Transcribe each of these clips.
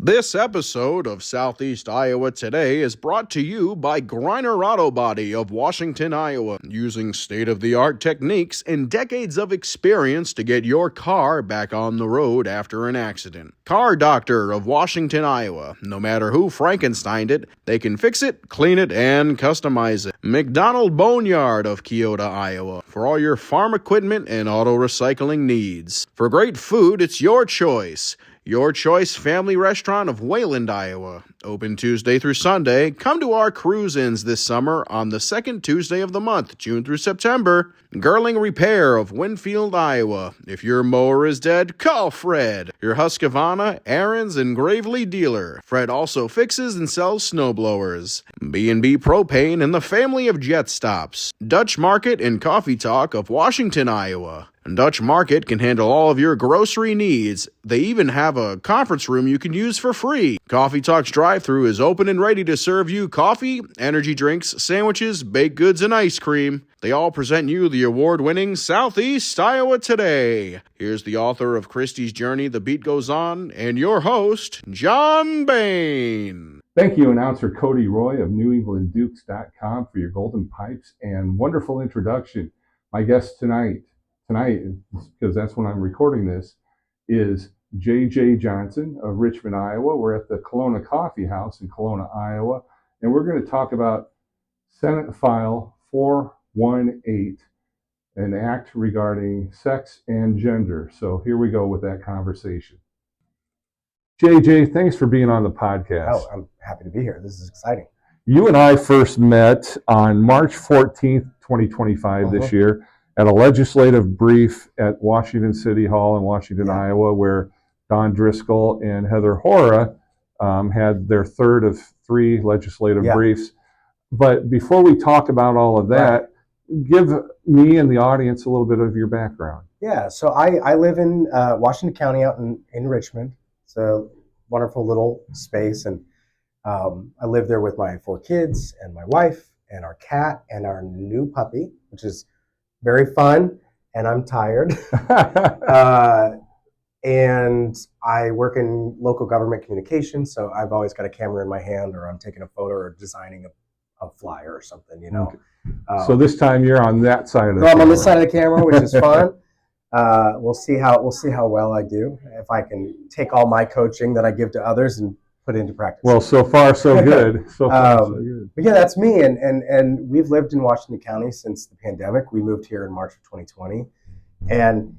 This episode of Southeast Iowa Today is brought to you by Griner Auto Body of Washington, Iowa, using state-of-the-art techniques and decades of experience to get your car back on the road after an accident. Car Doctor of Washington, Iowa. No matter who Frankensteined it, they can fix it, clean it, and customize it. McDonald Boneyard of Keota, Iowa, for all your farm equipment and auto recycling needs. For great food, it's your choice. Your Choice Family Restaurant of Wayland, Iowa. Open Tuesday through Sunday. Come to our cruise-ins this summer on the second Tuesday of the month, June through September. Girling Repair of Winfield, Iowa. If your mower is dead, call Fred, your Husqvarna, Aaron's, and Gravely dealer. Fred also fixes and sells snowblowers. B&B Propane and the family of Jet Stops. Dutch Market and Coffee Talk of Washington, Iowa. Dutch Market can handle all of your grocery needs. They even have a conference room you can use for free. Coffee Talk's drive-thru is open and ready to serve you coffee, energy drinks, sandwiches, baked goods, and ice cream. They all present you the award-winning Southeast Iowa Today. Here's the author of Christie's Journey, The Beat Goes On, and your host, John Bain. Thank you, announcer Cody Roy of NewEnglandDukes.com for your golden pipes and wonderful introduction. My guest tonight, because that's when I'm recording this, is J.J. Johnson of Richmond, Iowa. We're at the Kelowna Coffee House in Kelowna, Iowa, and we're going to talk about Senate File 418, an act regarding sex and gender. So here we go with that conversation. J.J., thanks for being on the podcast. Oh, I'm happy to be here. This is exciting. You and I first met on March 14th, 2025 this year, at a legislative brief at Washington City Hall in Washington, Iowa, where Don Driscoll and Heather Hora had their third of three legislative briefs. But before we talk about all of that, give me and the audience a little bit of your background. Yeah, so I live in Washington County out in Richmond. It's a wonderful little space, and I live there with my 4 kids and my wife and our cat and our new puppy, which is very fun, and I'm tired. And I work in local government communications, so I've always got a camera in my hand, or I'm taking a photo or designing a flyer or something, you know. Okay. So this time you're on that side of the camera. I'm on this side of the camera, which is fun. We'll see how well I do, if I can take all my coaching that I give to others and put it into practice. Well, so far so good. So good. But yeah, that's me, and we've lived in Washington County since the pandemic. We moved here in March of 2020, and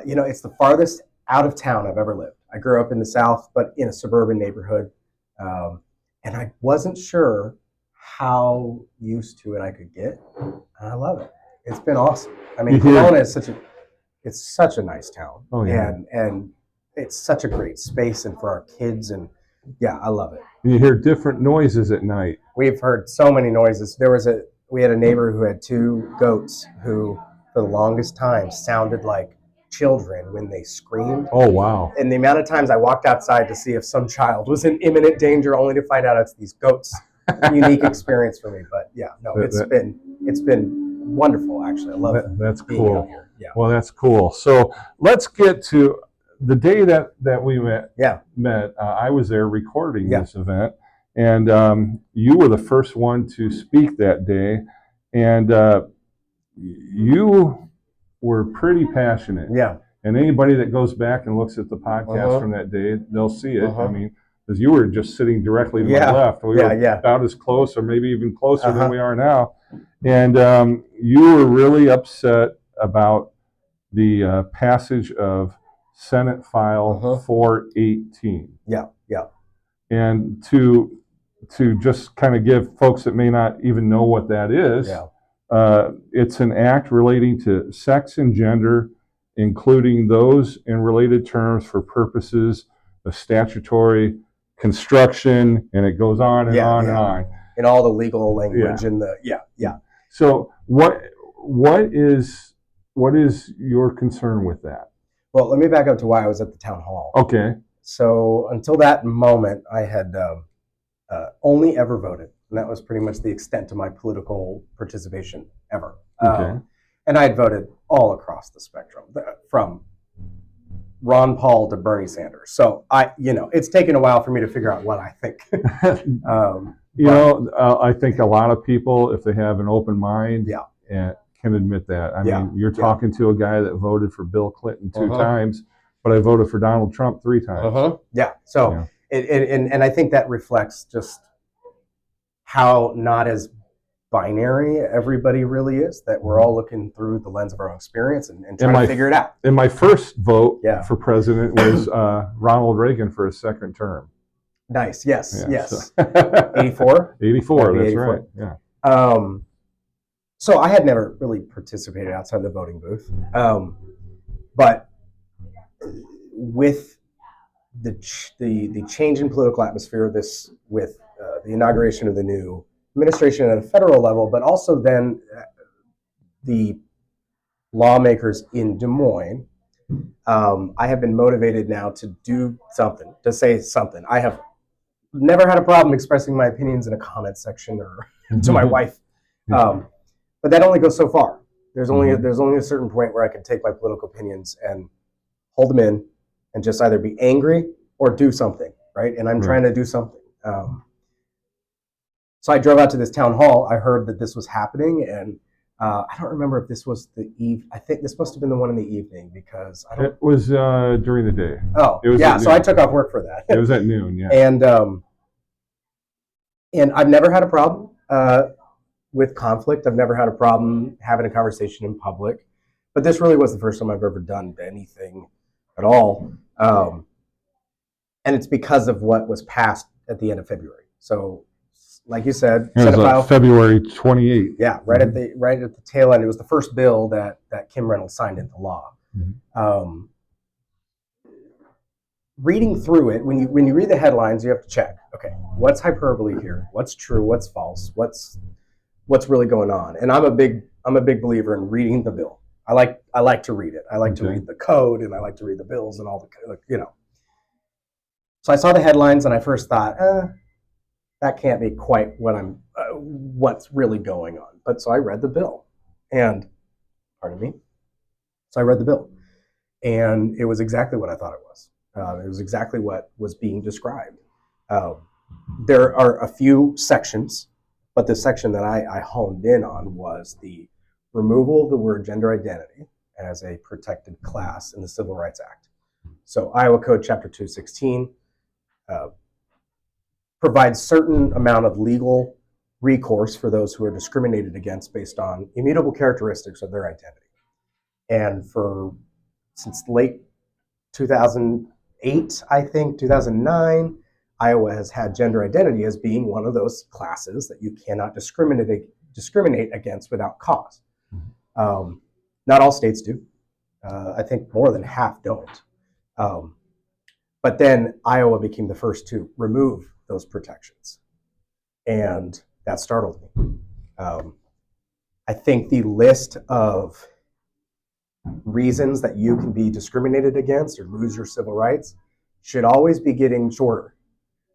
it's the farthest out of town I've ever lived. I grew up in the South, but in a suburban neighborhood, and I wasn't sure how used to it I could get, and I love it. It's been awesome. I mean, Kelowna is such a nice town, and it's such a great space, and for our kids, and yeah, I love it. You hear different noises at night. We've heard so many noises. We had a neighbor who had 2 goats who, for the longest time, sounded like children when they screamed. Oh, wow. And the amount of times I walked outside to see if some child was in imminent danger, only to find out it's these goats. Unique experience for me, but yeah, no, it's been wonderful, actually. I love it. That's cool. Here. Yeah. Well, that's cool. So let's get to the day that we met. I was there recording this event, and you were the first one to speak that day, and you were pretty passionate. Yeah. And anybody that goes back and looks at the podcast from that day, they'll see it. I mean, because you were just sitting directly to my left. We were about as close, or maybe even closer than we are now. And you were really upset about the passage of Senate File 418. Yeah. And to just kind of give folks that may not even know what that is, it's an act relating to sex and gender, including those and related terms for purposes of statutory construction, and it goes on and on and on. In all the legal language and the So what is your concern with that? Well, let me back up to why I was at the town hall. Okay. So until that moment, I had only ever voted, and that was pretty much the extent to my political participation ever. Okay. And I had voted all across the spectrum, from Ron Paul to Bernie Sanders. So it's taken a while for me to figure out what I think. I think a lot of people, if they have an open mind, can admit that. I mean, you're talking to a guy that voted for Bill Clinton 2 times, but I voted for Donald Trump 3 times. Yeah. So, and I think that reflects just how not as binary everybody really is, that we're all looking through the lens of our own experience and trying to figure it out. And my first vote for president was Ronald Reagan for his 2nd term. Nice. Yes. 84? 84, that's 84. Right. Yeah. So I had never really participated outside the voting booth. But with the change in political atmosphere, with the inauguration of the new administration at a federal level, but also then the lawmakers in Des Moines, I have been motivated now to do something, to say something. I have never had a problem expressing my opinions in a comment section or to my wife, but that only goes so far. There's only a certain point where I can take my political opinions and hold them in and just either be angry or do something, right? And I'm trying to do something. So I drove out to this town hall. I heard that this was happening, and I don't remember if this was the eve. I think this must have been the one in the evening because it was during the day. Oh, it was so I took off work for that. It was at noon, yeah. And I've never had a problem with conflict. I've never had a problem having a conversation in public, but this really was the first time I've ever done anything at all. And it's because of what was passed at the end of February. So, like you said, it was February 28th. Yeah, right at the tail end. It was the first bill that Kim Reynolds signed into law. Reading through it, when you read the headlines, you have to check. Okay, what's hyperbole here? What's true? What's false? What's really going on? And I'm a big believer in reading the bill. I like to read it. I like to read the code, and I like to read the bills and all the. So I saw the headlines, and I first thought, that can't be quite what's really going on. But so I read the bill, and so I read the bill, and it was exactly what I thought it was. It was exactly what was being described. There are a few sections, but the section that I honed in on was the removal of the word gender identity as a protected class in the Civil Rights Act. So Iowa Code Chapter 216 provides certain amount of legal recourse for those who are discriminated against based on immutable characteristics of their identity. And since late 2008, I think, 2009, Iowa has had gender identity as being one of those classes that you cannot discriminate against without cause. Not all states do. I think more than half don't. But then Iowa became the first to remove those protections. And that startled me. I think the list of reasons that you can be discriminated against or lose your civil rights should always be getting shorter.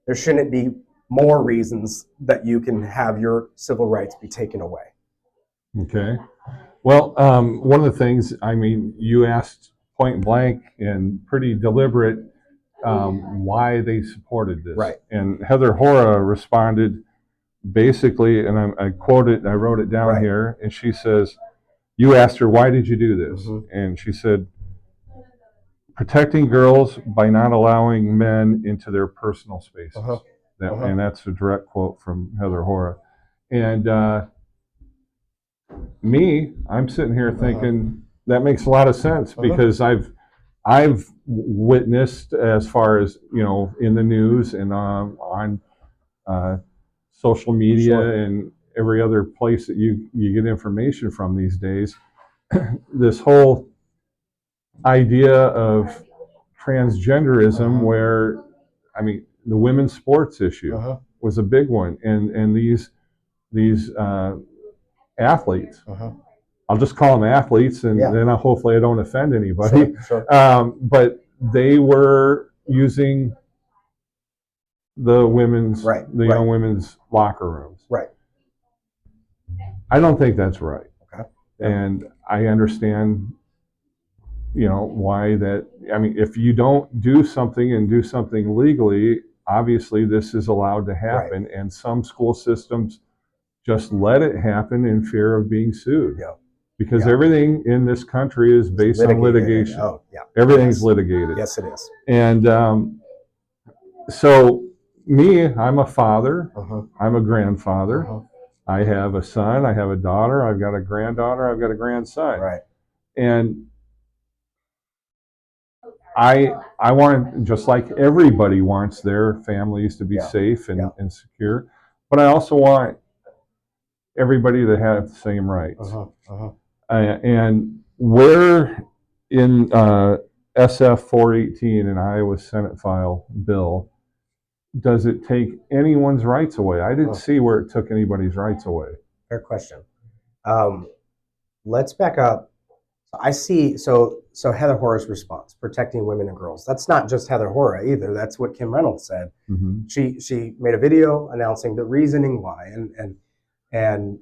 There shouldn't be more reasons that you can have your civil rights be taken away. Okay. Well, one of the things, you asked point blank and pretty deliberate why they supported this. Right. And Heather Hora responded basically, and I quoted, I wrote it down here, and she says, you asked her, why did you do this? And she said, protecting girls by not allowing men into their personal spaces. And that's a direct quote from Heather Hora. And I'm sitting here thinking that makes a lot of sense because I've witnessed, as far as in the news and on social media and every other place that you get information from these days, this whole idea of transgenderism, where the women's sports issue was a big one, and these athletes. I'll just call them athletes, and then hopefully I don't offend anybody. Sure. But they were using the young women's locker rooms. Right. I don't think that's right. Okay. And I understand why that, I mean, if you don't do something and do something legally, obviously this is allowed to happen. Right. And some school systems just let it happen in fear of being sued. Yeah. Because Yeah. everything in this country is based on litigation. Oh, yeah. Everything's Yes. litigated. Yes, it is. And so me, I'm a father. Uh-huh. I'm a grandfather. Uh-huh. I have a son. I have a daughter. I've got a granddaughter. I've got a grandson. Right. And I want, just like everybody wants their families to be safe and secure, but I also want everybody to have the same rights. And where in SF418, an Iowa Senate file bill, does it take anyone's rights away? I didn't see where it took anybody's rights away. Fair question. Let's back up. I see. So Heather Hora's response, protecting women and girls. That's not just Heather Hora either. That's what Kim Reynolds said. Mm-hmm. She made a video announcing the reasoning why, and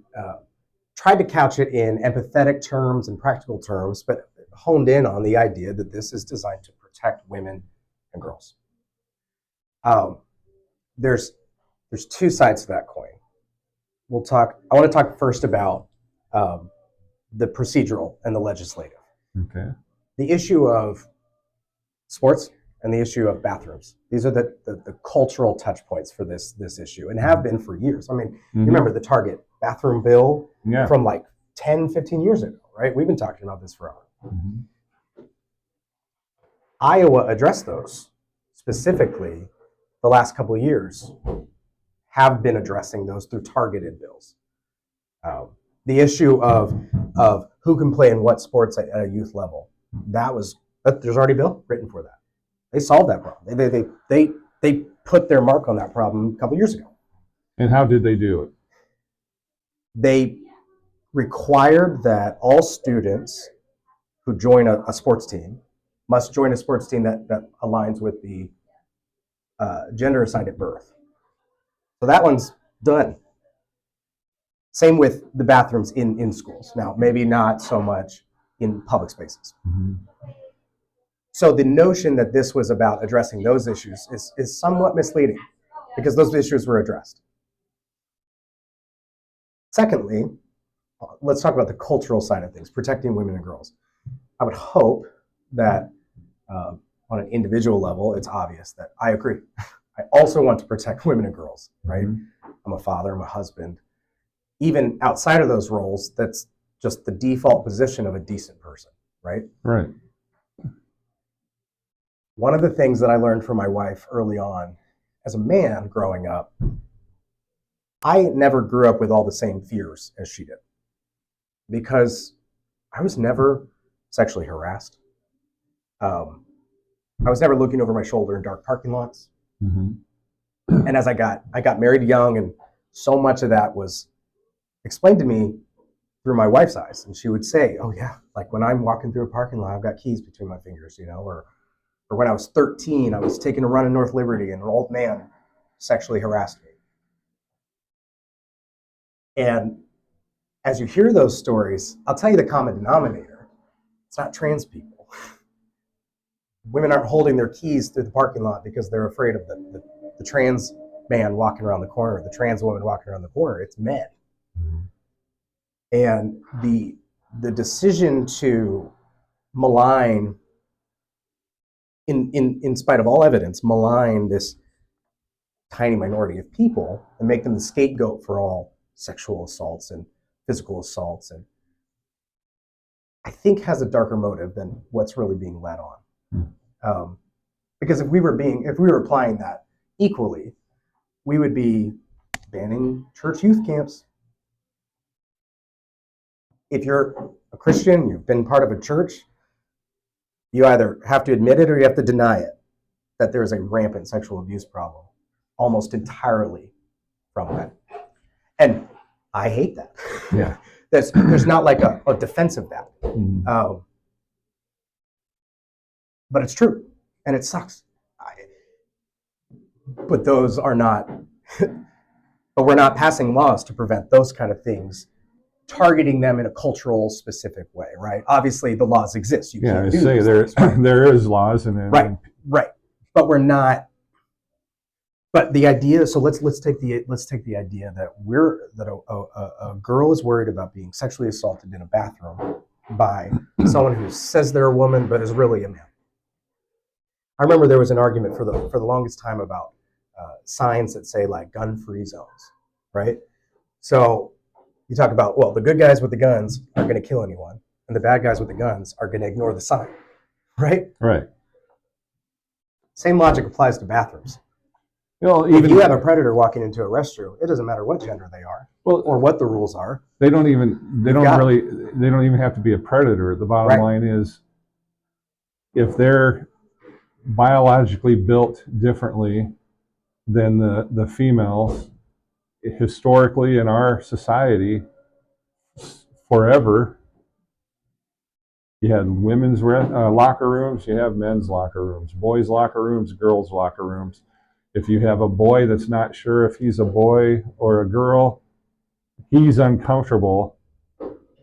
tried to couch it in empathetic terms and practical terms, but honed in on the idea that this is designed to protect women and girls. There's two sides to that coin. I want to talk first about the procedural and the legislative. Okay. The issue of sports and the issue of bathrooms. These are the cultural touch points for this issue, and have been for years. I mean, you remember the Target bathroom bill from like 10, 15 years ago, right? We've been talking about this forever. Mm-hmm. Iowa addressed those specifically the last couple of years, have been addressing those through targeted bills. The issue of who can play in what sports at a youth level, there's already a bill written for that. They solved that problem. They put their mark on that problem a couple years ago. And how did they do it? They required that all students who join a sports team must join a sports team that aligns with the gender assigned at birth. So that one's done. Same with the bathrooms in schools. Now, maybe not so much in public spaces. Mm-hmm. So the notion that this was about addressing those issues is somewhat misleading, because those issues were addressed. Secondly, let's talk about the cultural side of things, protecting women and girls. I would hope that on an individual level, it's obvious that I agree. I also want to protect women and girls, right? Mm-hmm. I'm a father, I'm a husband. Even outside of those roles, that's just the default position of a decent person, right? Right. One of the things that I learned from my wife early on, as a man growing up, I never grew up with all the same fears as she did, because I was never sexually harassed. I was never looking over my shoulder in dark parking lots. Mm-hmm. And as I got married young, and so much of that was explained to me through my wife's eyes. And she would say, oh yeah, like when I'm walking through a parking lot, I've got keys between my fingers, or when I was 13, I was taking a run in North Liberty and an old man sexually harassed me. And as you hear those stories, I'll tell you the common denominator. It's not trans people. Women aren't holding their keys through the parking lot because they're afraid of the trans man walking around the corner, the trans woman walking around the corner. It's men. Mm-hmm. And the decision to malign, in spite of all evidence, malign this tiny minority of people and make them the scapegoat for all sexual assaults and physical assaults, and I think has a darker motive than what's really being led on. Because if we were applying that equally, we would be banning church youth camps. If you're a Christian, you've been part of a church, you either have to admit it or you have to deny it, that there's a rampant sexual abuse problem, almost entirely from that. And I hate that. Yeah. There's not like a defense of that. Mm-hmm. But it's true, and it sucks. But those are not, but we're not passing laws to prevent those kind of things targeting them in a cultural specific way, right? Obviously, the laws exist. You can't do say these things, there is laws, and right. But we're not. But the idea. So let's take the idea that a girl is worried about being sexually assaulted in a bathroom by someone who says they're a woman but is really a man. I remember there was an argument for the longest time about signs that say like gun-free zones, right? So you talk about, well, the good guys with the guns aren't going to kill anyone, and the bad guys with the guns are going to ignore the sign, right? Right. Same logic applies to bathrooms. Well, if you have a predator walking into a restroom, it doesn't matter what gender they are, or what the rules are. They don't even have to be a predator. The bottom line is, if they're biologically built differently than the females, historically in our society, forever, you had women's locker rooms, you have men's locker rooms, boys' locker rooms, girls' locker rooms. If you have a boy that's not sure if he's a boy or a girl, he's uncomfortable,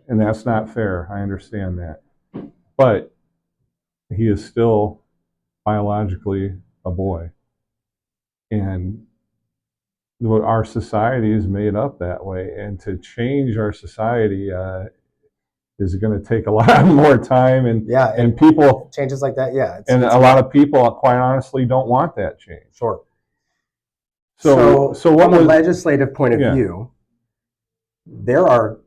and that's not fair. I understand that. But he is still biologically a boy. And our society is made up that way. And to change our society is going to take a lot more time. And people... Changes like that, yeah. And a lot of people, quite honestly, don't want that change. Sure. So from a legislative point of view, there are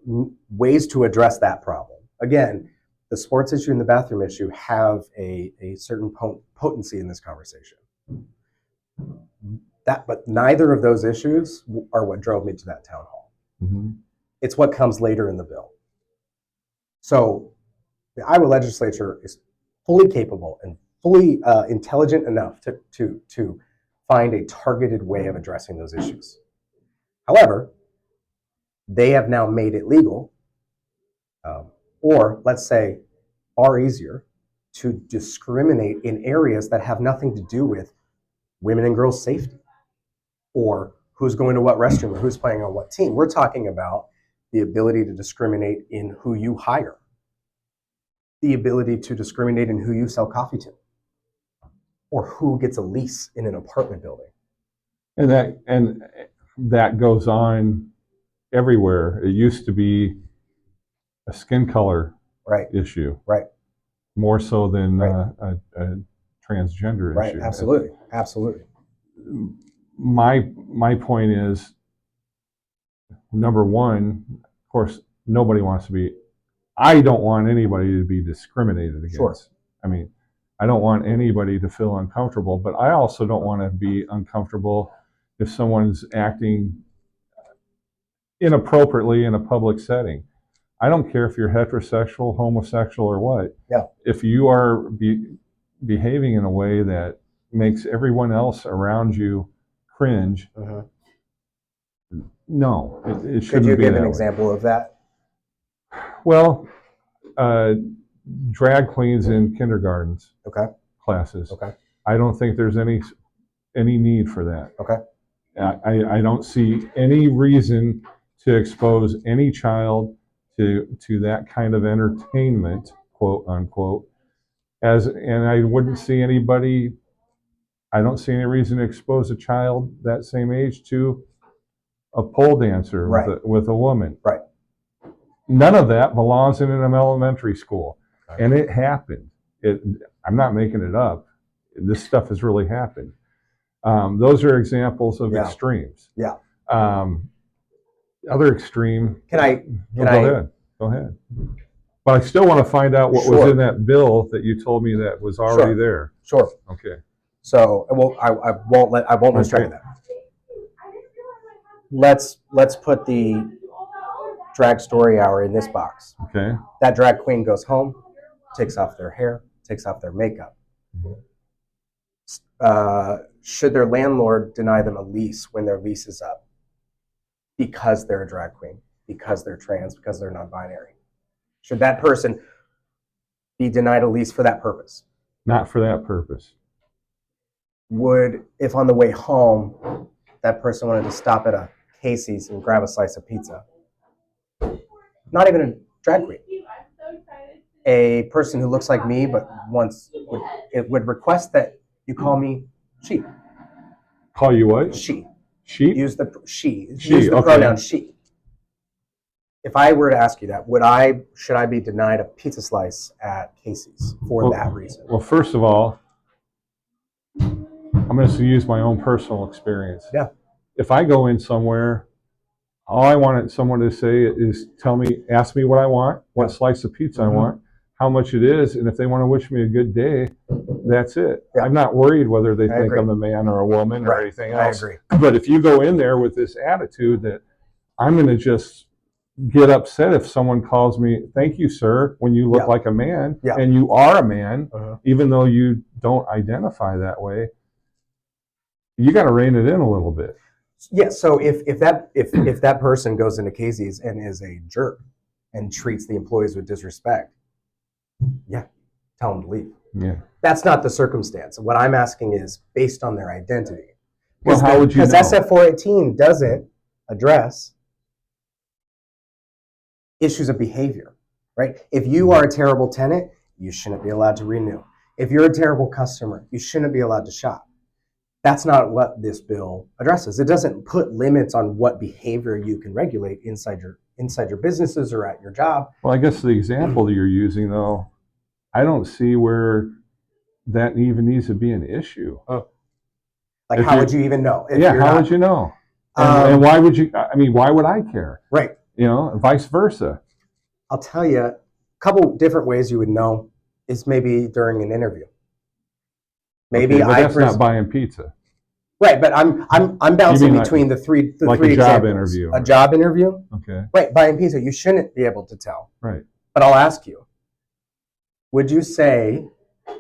ways to address that problem. Again, the sports issue and the bathroom issue have a certain potency in this conversation. But neither of those issues are what drove me to that town hall. Mm-hmm. It's what comes later in the bill. So the Iowa legislature is fully capable and fully intelligent enough to find a targeted way of addressing those issues. However, they have now made it legal, or let's say far easier, to discriminate in areas that have nothing to do with women and girls' safety, or who's going to what restroom, or who's playing on what team. We're talking about the ability to discriminate in who you hire, the ability to discriminate in who you sell coffee to, or who gets a lease in an apartment building. And that goes on everywhere. It used to be a skin color issue, more so than a transgender issue. Right, absolutely. My point is, number one, of course, nobody wants to be. I don't want anybody to be discriminated against. Sure. I mean, I don't want anybody to feel uncomfortable, but I also don't want to be uncomfortable if someone's acting inappropriately in a public setting. I don't care if you're heterosexual, homosexual, or what. Yeah. If you are behaving in a way that makes everyone else around you cringe, no, it shouldn't be that way. Could you give an example of that? Well, drag queens in kindergartens classes. I don't think there's any need for that. I don't see any reason to expose any child to that kind of entertainment, quote unquote. And I wouldn't see anybody. I don't see any reason to expose a child that same age to a pole dancer with a woman. Right. None of that belongs in an elementary school, and it happened. I'm not making it up. This stuff has really happened. Those are examples of extremes. Yeah. Other extreme. Go ahead. But I still want to find out what was in that bill that you told me that was already there. Sure. Okay. So I won't lose track of that. Let's put the drag story hour in this box. Okay. That drag queen goes home, takes off their hair, takes off their makeup. Should their landlord deny them a lease when their lease is up because they're a drag queen, because they're trans, because they're non-binary? Should that person be denied a lease for that purpose? Not for that purpose. Would, if on the way home, that person wanted to stop at a Casey's and grab a slice of pizza, not even a drag queen, a person who looks like me but would request that you call me she. Call you what? She. Sheep? Use the she. She, Use the okay. pronoun she. If I were to ask you that, should I be denied a pizza slice at Casey's for that reason? Well, first of all, I'm going to use my own personal experience. Yeah. If I go in somewhere, all I want someone to say is ask me what I want, what slice of pizza I want, how much it is, and if they want to wish me a good day, that's it. Yeah. I'm not worried whether they think I'm a man or a woman or anything else. I agree. But if you go in there with this attitude that I'm going to just get upset if someone calls me, thank you, sir, when you look like a man, and you are a man, even though you don't identify that way, you got to rein it in a little bit. Yeah. So if that person goes into Casey's and is a jerk and treats the employees with disrespect, tell them to leave. Yeah. That's not the circumstance. What I'm asking is based on their identity. Well, how would you know? Because SF418 doesn't address issues of behavior, right? If you are a terrible tenant, you shouldn't be allowed to renew. If you're a terrible customer, you shouldn't be allowed to shop. That's not what this bill addresses. It doesn't put limits on what behavior you can regulate inside your businesses or at your job. Well, I guess the example that you're using, though, I don't see where that even needs to be an issue. Oh. Like, how would you even know? How would you know? And why would you? I mean, why would I care? Right. You know, and vice versa. I'll tell you, a couple different ways you would know is maybe during an interview. Maybe that's not buying pizza. Right, but I'm bouncing between the three a job interview. A job interview? Okay. Right, buying pizza, you shouldn't be able to tell. Right. But I'll ask you, would you say,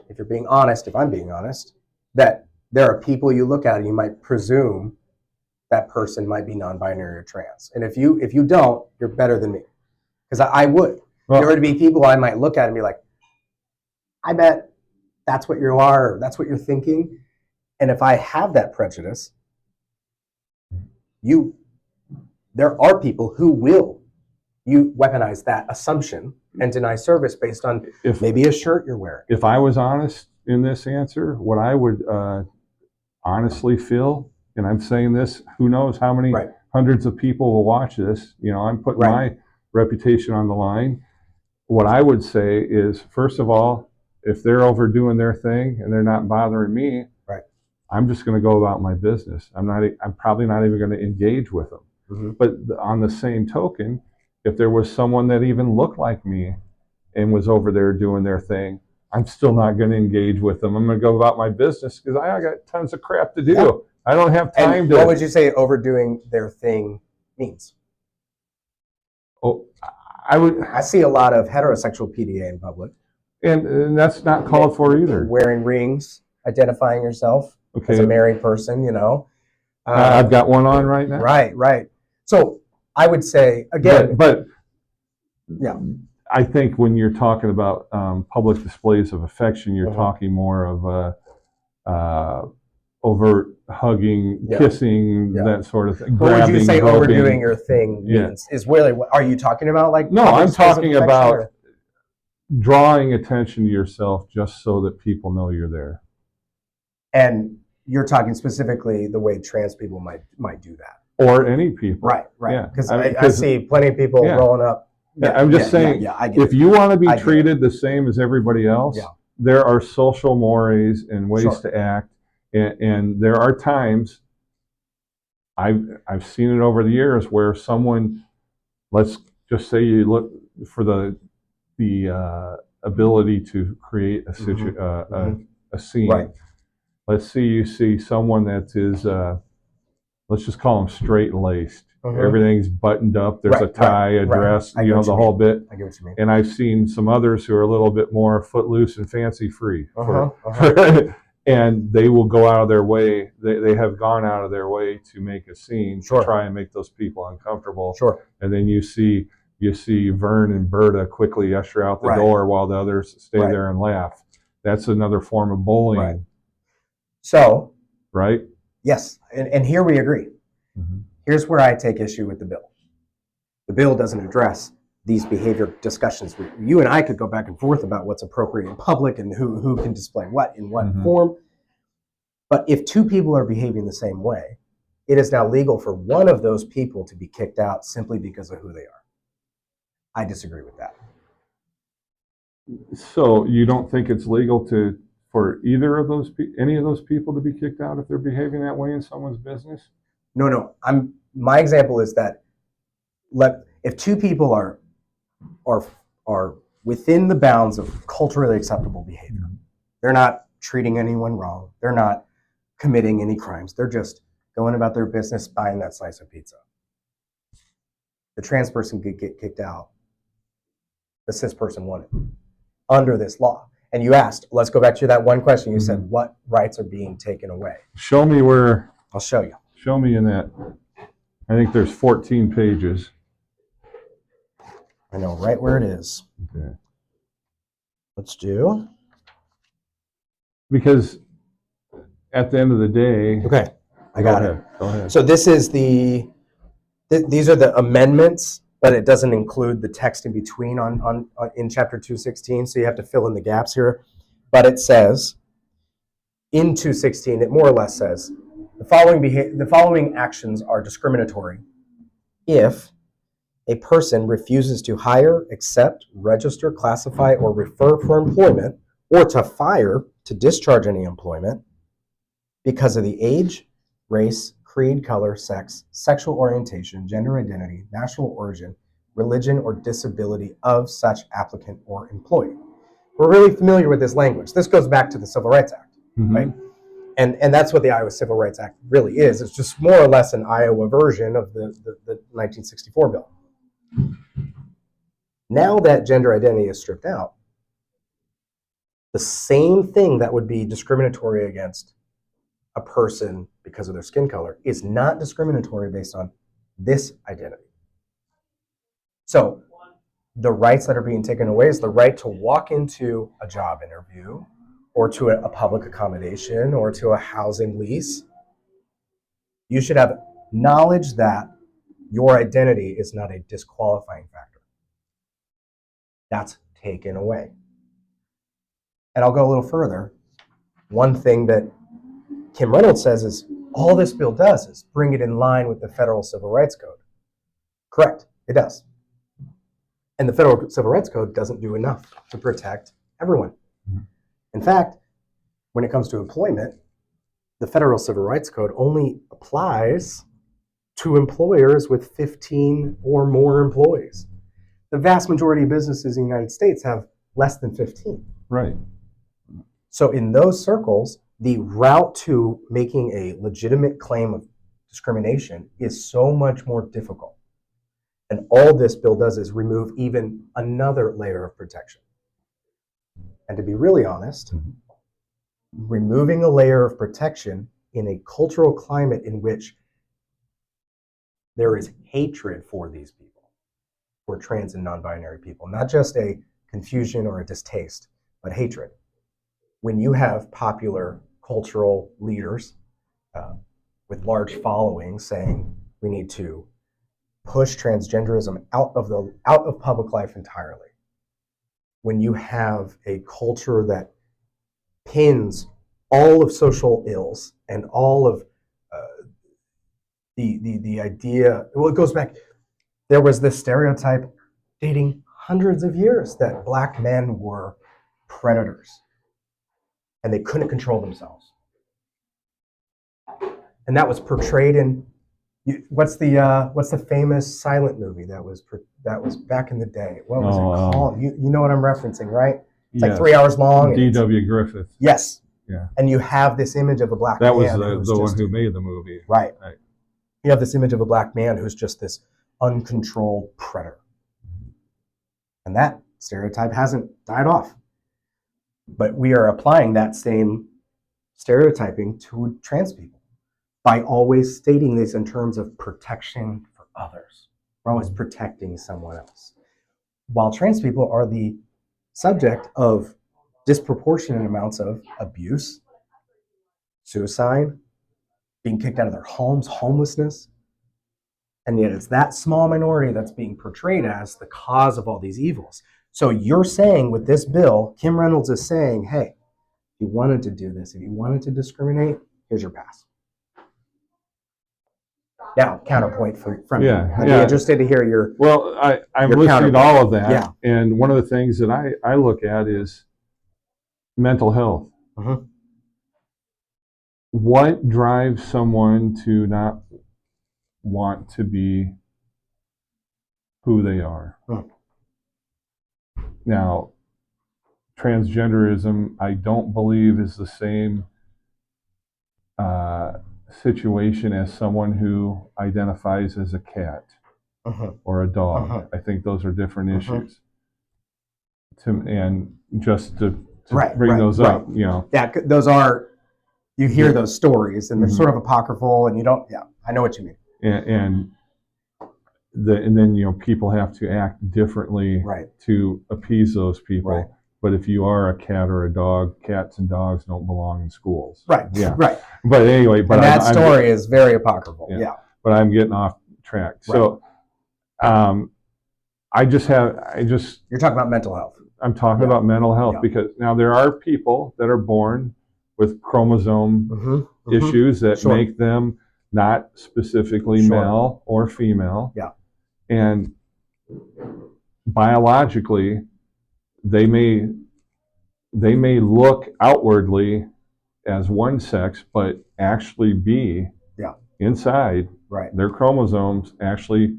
if you're being honest, if I'm being honest, that there are people you look at and you might presume that person might be non-binary or trans? And if you don't, you're better than me. Because I would. Well, there would be people I might look at and be like, I bet that's what you are, or that's what you're thinking. And if I have that prejudice, there are people who will weaponize that assumption and deny service based on maybe a shirt you're wearing. If I was honest in this answer, what I would honestly feel, and I'm saying this, who knows how many hundreds of people will watch this, you know, I'm putting my reputation on the line. What I would say is, first of all, if they're overdoing their thing and they're not bothering me, I'm just going to go about my business. I'm probably not even going to engage with them. Mm-hmm. But on the same token, if there was someone that even looked like me and was over there doing their thing, I'm still not going to engage with them. I'm going to go about my business because I got tons of crap to do. Yeah. I don't have time to. What would you say overdoing their thing means? Oh, I see a lot of heterosexual PDA in public. And that's not called for either. Wearing rings, identifying yourself as a married person, you know. I've got one on right now. Right. So I would say, again. But I think when you're talking about public displays of affection, you're talking more of overt hugging, kissing, that sort of thing. What would you say overdoing your thing means? Is really, are you talking about like? No, I'm talking about drawing attention to yourself just so that people know you're there. And you're talking specifically the way trans people might do that. Or any people. Right. Because I see plenty of people rolling up. I'm just saying, if you want to be treated the same as everybody else, there are social mores and ways to act. And there are times, I've seen it over the years, where someone, let's just say you look for the ability to create a scene. Right. Let's say you see someone that is, let's just call them straight-laced. Everything's buttoned up. There's a tie, a dress, the whole bit. I get what you mean. And I've seen some others who are a little bit more footloose and fancy-free. And they will go out of their way. They have gone out of their way to make a scene to try and make those people uncomfortable. And then you see Vern and Berta quickly usher out the door while the others stay there and laugh. That's another form of bullying. Right. So, right? Yes, and here we agree. Mm-hmm. Here's where I take issue with the bill. The bill doesn't address these behavior discussions. You and I could go back and forth about what's appropriate in public and who can display what in what form. But if two people are behaving the same way, it is now legal for one of those people to be kicked out simply because of who they are. I disagree with that. So you don't think it's legal for either of those any of those people to be kicked out if they're behaving that way in someone's business? No. My example is that if two people are within the bounds of culturally acceptable behavior, they're not treating anyone wrong, they're not committing any crimes, they're just going about their business, buying that slice of pizza. The trans person could get kicked out. The cis person wouldn't under this law. And you asked, let's go back to that one question. You said, what rights are being taken away? Show me where. I'll show you. Show me in that. I think there's 14 pages. I know right where it is. Okay. Let's do. Because at the end of the day. Okay, I got it. Go ahead. So this is these are the amendments, but it doesn't include the text in between in chapter 216, so you have to fill in the gaps here. But it says, in 216, it more or less says, the following actions are discriminatory if a person refuses to hire, accept, register, classify, or refer for employment, or to fire, to discharge any employment, because of the age, race, creed, color, sex, sexual orientation, gender identity, national origin, religion, or disability of such applicant or employee. We're really familiar with this language. This goes back to the Civil Rights Act, right? And that's what the Iowa Civil Rights Act really is. It's just more or less an Iowa version of the 1964 bill. Now that gender identity is stripped out, the same thing that would be discriminatory against a person because of their skin color is not discriminatory based on this identity. So the rights that are being taken away is the right to walk into a job interview or to a public accommodation or to a housing lease. You should have knowledge that your identity is not a disqualifying factor. That's taken away. And I'll go a little further. One thing that Kim Reynolds says is all this bill does is bring it in line with the Federal Civil Rights Code. Correct, it does. And the Federal Civil Rights Code doesn't do enough to protect everyone. In fact, when it comes to employment, the Federal Civil Rights Code only applies to employers with 15 or more employees. The vast majority of businesses in the United States have less than 15. Right. So in those circles, the route to making a legitimate claim of discrimination is so much more difficult. And all this bill does is remove even another layer of protection. And to be really honest, removing a layer of protection in a cultural climate in which there is hatred for these people, for trans and non-binary people, not just a confusion or a distaste, but hatred. When you have popular cultural leaders with large followings saying we need to push transgenderism out of public life entirely, when you have a culture that pins all of social ills and all of the idea, well, it goes back, there was this stereotype dating hundreds of years that black men were predators and they couldn't control themselves. And that was portrayed in, what's the famous silent movie that was back in the day? What was it called? You know what I'm referencing, right? It's like 3 hours long. D.W. Griffith. Yes. Yeah. And you have this image of a black man. That was the one who made the movie. Right. You have this image of a black man who's just this uncontrolled predator. And that stereotype hasn't died off. But we are applying that same stereotyping to trans people by always stating this in terms of protection for others. We're always protecting someone else. While trans people are the subject of disproportionate amounts of abuse, suicide, being kicked out of their homes, homelessness, And yet it's that small minority that's being portrayed as the cause of all these evils. So you're saying with this bill, Kim Reynolds is saying, hey, if you wanted to do this, if you wanted to discriminate, here's your pass. Now, counterpoint from you. I'd be interested to hear your. Well, I'm your listening to all of that. Yeah. And one of the things that I look at is mental health. Mm-hmm. What drives someone to not want to be who they are? Now, transgenderism, I don't believe, is the same situation as someone who identifies as a cat or a dog. I think those are different issues. And just to bring those up, you know. Yeah, those are, you hear those stories, and they're sort of apocryphal, and you don't, I know what you mean. And then, you know, people have to act differently to appease those people. Right. But if you are a cat or a dog, cats and dogs don't belong in schools. Right. Yeah. Right. But anyway, and that story is very apocryphal. Yeah. But I'm getting off track. Right. So, you're talking about mental health. I'm talking about mental health because now there are people that are born with chromosome issues that make them not specifically male or female. Yeah. And biologically, they may look outwardly as one sex, but actually be inside their chromosomes. Actually,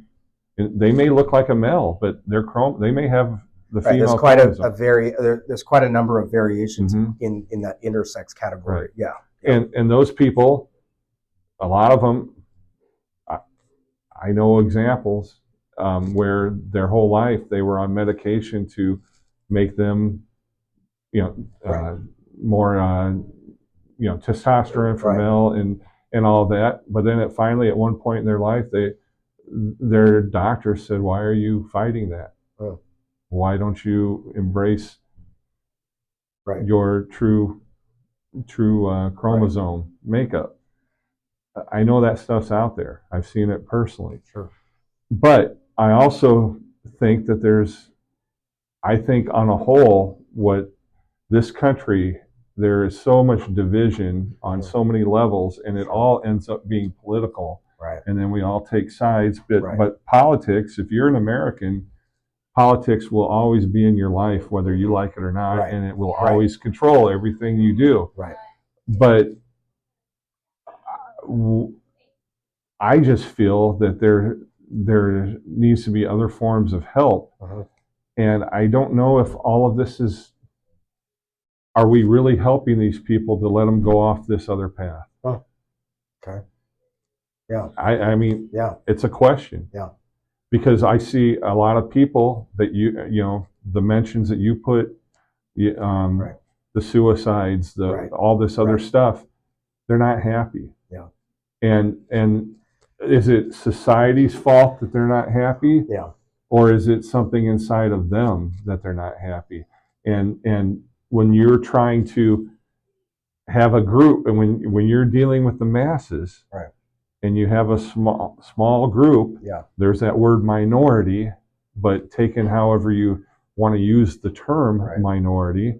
they may look like a male, but they may have the female. There's quite there's quite a number of variations in that intersex category. Right. Yeah. And those people, a lot of them, I know examples where their whole life they were on medication to make them, more, testosterone for male and all that. But then finally, at one point in their life, their doctor said, "Why are you fighting that? Why don't you embrace your true chromosome makeup?" I know that stuff's out there. I've seen it personally. Sure. But I also think that I think on a whole, what this country, there is so much division on so many levels, and it all ends up being political. Right. And then we all take sides. But politics, if you're an American, politics will always be in your life, whether you like it or not, and it will always control everything you do. Right. But I just feel that there needs to be other forms of help. And I don't know if all of this are we really helping these people to let them go off this other path? Okay. Yeah. I mean, it's a question. Yeah. Because I see a lot of people that the mentions that you put, the suicides, all this other stuff, they're not happy. Yeah. And is it society's fault that they're not happy? Yeah. Or is it something inside of them that they're not happy? And when you're trying to have a group, and when you're dealing with the masses, and you have a small group, there's that word minority, but taken however you want to use the term minority,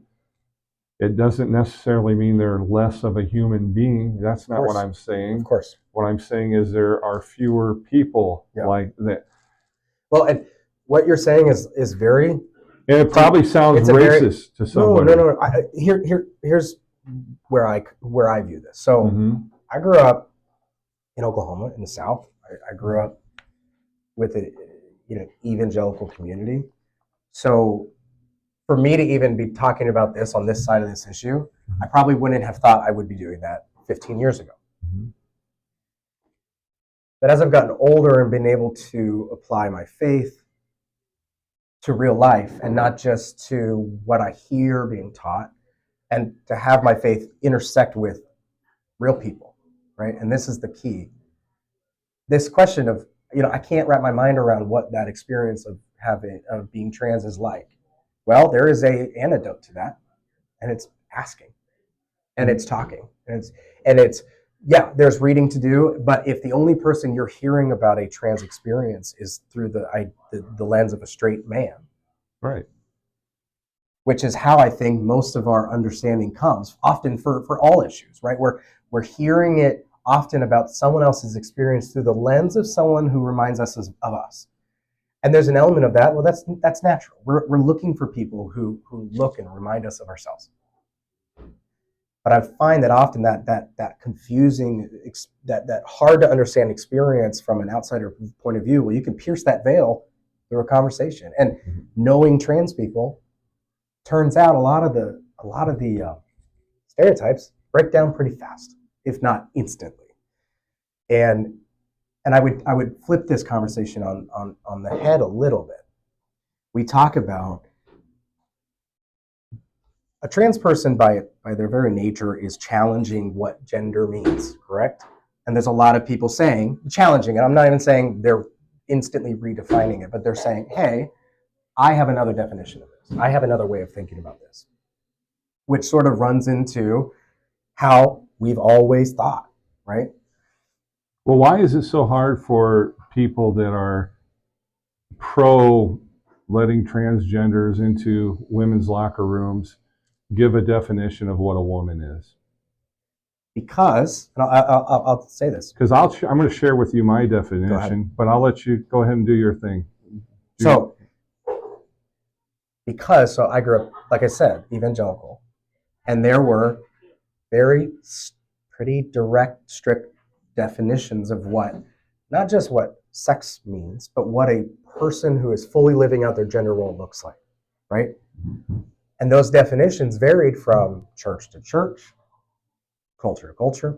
it doesn't necessarily mean they're less of a human being. That's not what I'm saying. Of course. What I'm saying is there are fewer people like that. Well, and what you're saying is very... And it probably sounds racist to somebody. No. Here's where I view this. So I grew up in Oklahoma, in the South. I grew up with an evangelical community. So for me to even be talking about this on this side of this issue, I probably wouldn't have thought I would be doing that 15 years ago. But as I've gotten older and been able to apply my faith to real life and not just to what I hear being taught, and to have my faith intersect with real people, right? And this is the key. This question of, I can't wrap my mind around what that experience of being trans is like. Well, there is an antidote to that, and it's asking, and it's talking, and it's Yeah, there's reading to do, but if the only person you're hearing about a trans experience is through the lens of a straight man, Right. which is how I think most of our understanding comes, often for all issues, right? We're hearing it often about someone else's experience through the lens of someone who reminds us of us. And there's an element of that. Well, that's natural. We're looking for people who look and remind us of ourselves. But I find that often that confusing, that hard to understand experience from an outsider point of view, well, you can pierce that veil through a conversation. And knowing trans people, turns out a lot of the stereotypes break down pretty fast, if not instantly. And I would flip this conversation on the head a little bit. We talk about a trans person by their very nature is challenging what gender means, correct? And there's a lot of people saying, challenging it. I'm not even saying they're instantly redefining it, but they're saying, hey, I have another definition of this. I have another way of thinking about this, which sort of runs into how we've always thought, right? Well, why is it so hard for people that are pro letting transgenders into women's locker rooms give a definition of what a woman is? Because, and I'll say this. Because I'm going to share with you my definition, but I'll let you go ahead and do your thing. So I grew up, like I said, evangelical, and there were pretty direct, strict definitions of what, not just what sex means, but what a person who is fully living out their gender role looks like, right? And those definitions varied from church to church, culture to culture.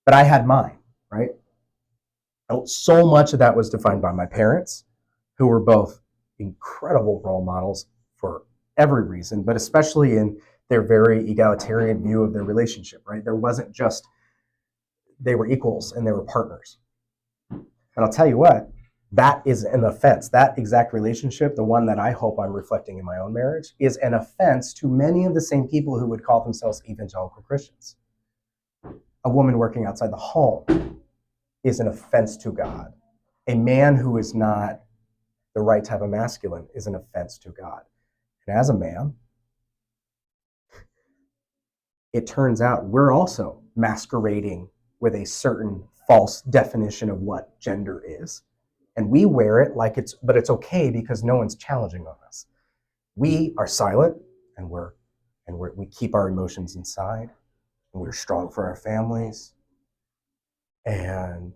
But I had mine, right? So much of that was defined by my parents, who were both incredible role models for every reason, but especially in their very egalitarian view of their relationship, right? There wasn't just, they were equals and they were partners. And I'll tell you what, that is an offense. That exact relationship, the one that I hope I'm reflecting in my own marriage, is an offense to many of the same people who would call themselves evangelical Christians. A woman working outside the home is an offense to God. A man who is not the right type of masculine is an offense to God. And as a man, it turns out we're also masquerading with a certain false definition of what gender is. And we wear it like but it's okay because no one's challenging on us. We are silent and we keep our emotions inside, and we're strong for our families. And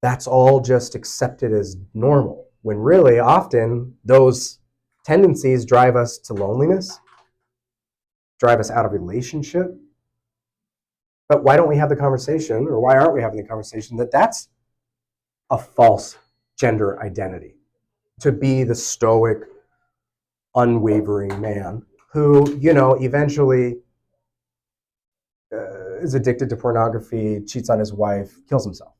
that's all just accepted as normal, when really often those tendencies drive us to loneliness, drive us out of relationship. But why don't we have the conversation, or why aren't we having the conversation that that's a false gender identity? To be the stoic, unwavering man who, eventually is addicted to pornography, cheats on his wife, kills himself.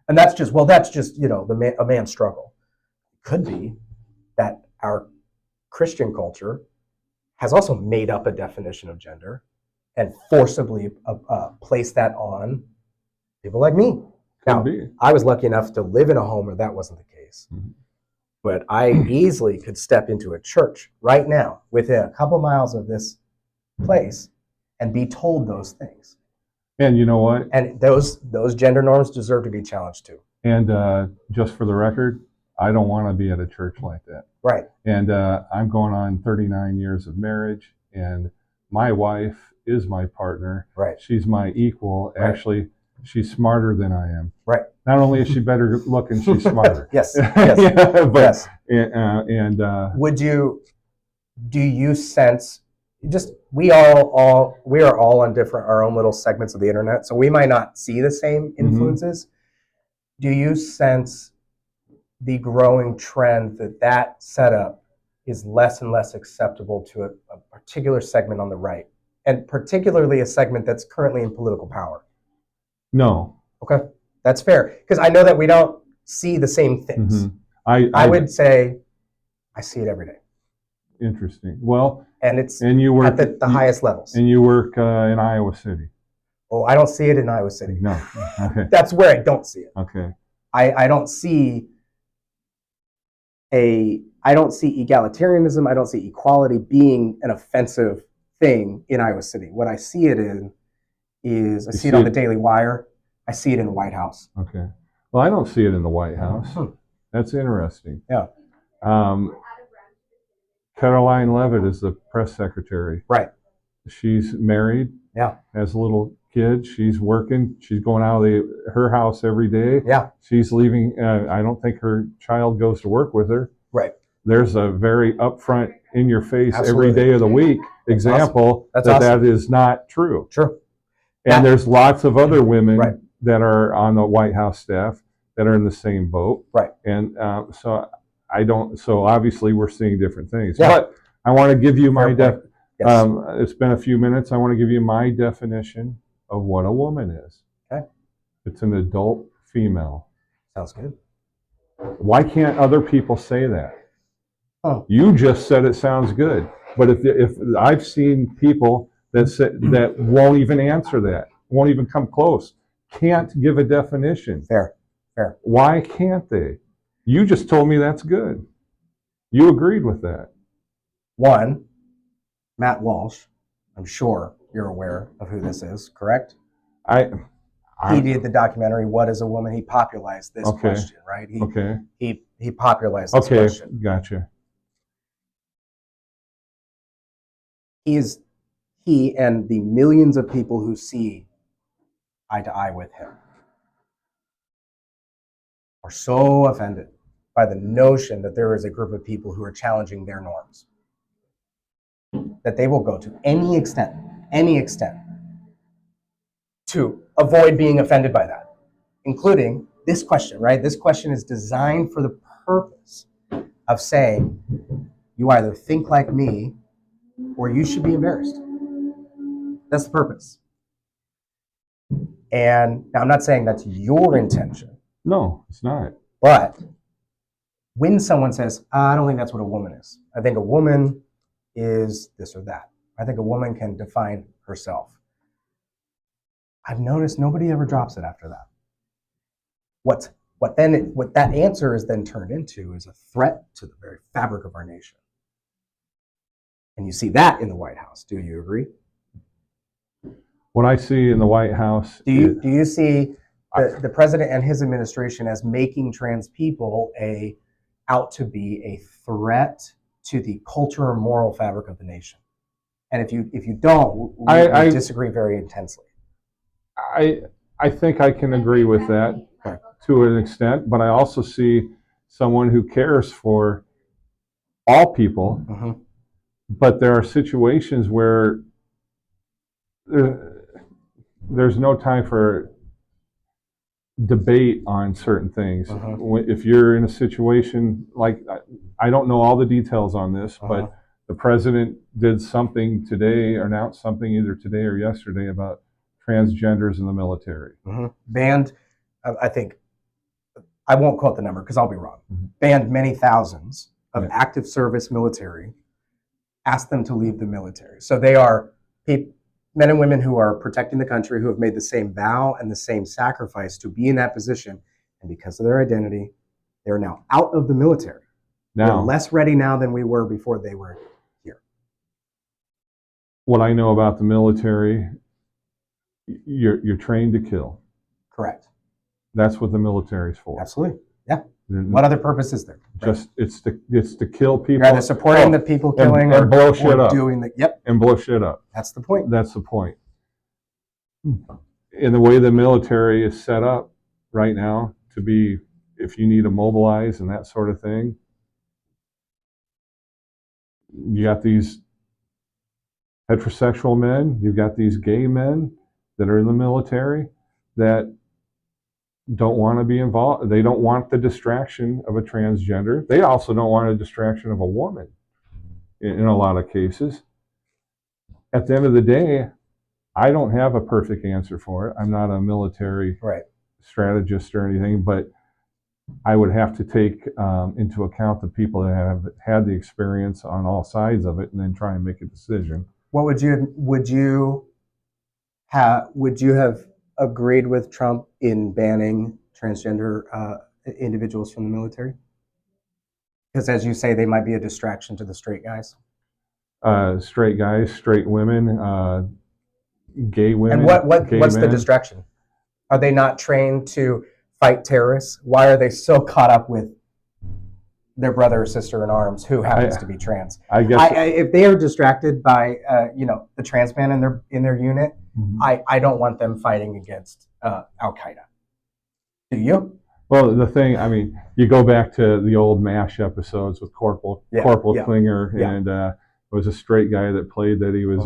And that's just a man's struggle. It could be that our Christian culture has also made up a definition of gender and forcibly placed that on people like me. Now, I was lucky enough to live in a home where that wasn't the case. Mm-hmm. But I easily could step into a church right now within a couple miles of this place and be told those things. And you know what? And those gender norms deserve to be challenged too. And just for the record, I don't want to be at a church like that. Right. And I'm going on 39 years of marriage, and my wife is my partner. Right. She's my equal. Right. Actually, she's smarter than I am. Right. Not only is she better looking, she's smarter. Yes. Yes. Yeah, but, yes. Do you sense, just we are all on our own little segments of the internet, so we might not see the same influences. Mm-hmm. Do you sense the growing trend that setup is less and less acceptable to a particular segment on the right, and particularly a segment that's currently in political power? No. Okay, that's fair, because I know that we don't see the same things. Mm-hmm. I would say I see it every day. Interesting. Well, and you work at the highest levels. And you work in Iowa City. Oh, I don't see it in Iowa City. No. Okay. That's where I don't see it. Okay. I don't see egalitarianism. I don't see equality being an offensive thing in Iowa City. What I see it in is I see it on the Daily Wire. I see it in the White House. Okay. Well, I don't see it in the White House. That's interesting. Yeah. Caroline Levitt is the press secretary. Right. She's married. Yeah. Has a little kid. She's working. She's going out of her house every day. Yeah. She's leaving. I don't think her child goes to work with her. Right. There's a very upfront, in your face, Absolutely. every day of the week example that is not true. True. And there's lots of other women Right. that are on the White House staff that are in the same boat. Right. And so obviously we're seeing different things. Yeah. But I want to give you my Yes. it's been a few minutes. I want to give you my definition of what a woman is. Okay. It's an adult female. Sounds good. Why can't other people say that? Oh. You just said it sounds good. But if I've seen people that won't even answer that, won't even come close, can't give a definition. Fair. Why can't they? You just told me that's good. You agreed with that. One, Matt Walsh. I'm sure you're aware of who this is, correct? He did the documentary "What Is a Woman?" He popularized this question, right? He popularized this question. Okay, gotcha. He and the millions of people who see eye to eye with him are so offended by the notion that there is a group of people who are challenging their norms that they will go to any extent to avoid being offended by that, including this question, right? This question is designed for the purpose of saying, you either think like me or you should be embarrassed. That's the purpose. And now I'm not saying that's your intention. No, it's not. But when someone says, I don't think that's what a woman is. I think a woman is this or that. I think a woman can define herself. I've noticed nobody ever drops it after that. What that answer is then turned into is a threat to the very fabric of our nation. And you see that in the White House. Do you agree? What I see in the White House. Do you see the president and his administration as making trans people out to be a threat to the culture or moral fabric of the nation? And if you don't, we disagree very intensely. I think I can agree with that to an extent, but I also see someone who cares for all people. Mm-hmm. But there are situations where there's no time for debate on certain things. If you're in a situation like, I don't know all the details on this, but the president did something today, or announced something either today or yesterday about transgenders in the military. Banned, I think, I won't quote the number because I'll be wrong, banned many thousands of active service military, asked them to leave the military. So they are men and women who are protecting the country, who have made the same vow and the same sacrifice to be in that position. And because of their identity, they're now out of the military. They're less ready now than we were before they were here. What I know about the military, you're trained to kill. Correct. That's what the military is for. Absolutely. Yeah. What other purpose is there? Just it's to kill people. You're either supporting the people killing and blow shit up. Doing the and blow shit up. That's the point. That's the point. In the way the military is set up right now, to be, if you need to mobilize and that sort of thing, you got these heterosexual men, you've got these gay men that are in the military that don't want to be involved. They don't want the distraction of a transgender. They also don't want a distraction of a woman in a lot of cases. At the end of the day, I don't have a perfect answer for it. I'm not a military strategist or anything, but I would have to take into account the people that have had the experience on all sides of it and then try and make a decision. What would you Would you have agreed with Trump in banning transgender individuals from the military? Because as you say, they might be a distraction to the straight guys. Straight guys, straight women, gay women. And what's men. the distraction? Are they not trained to fight terrorists? Why are they so caught up with their brother or sister in arms who happens to be trans? I guess if they are distracted by the trans man in their unit, mm-hmm. I don't want them fighting against Al Qaeda. Do you? Well, the thing, I mean, you go back to the old MASH episodes with Corporal Klinger, and it was a straight guy that played that. He was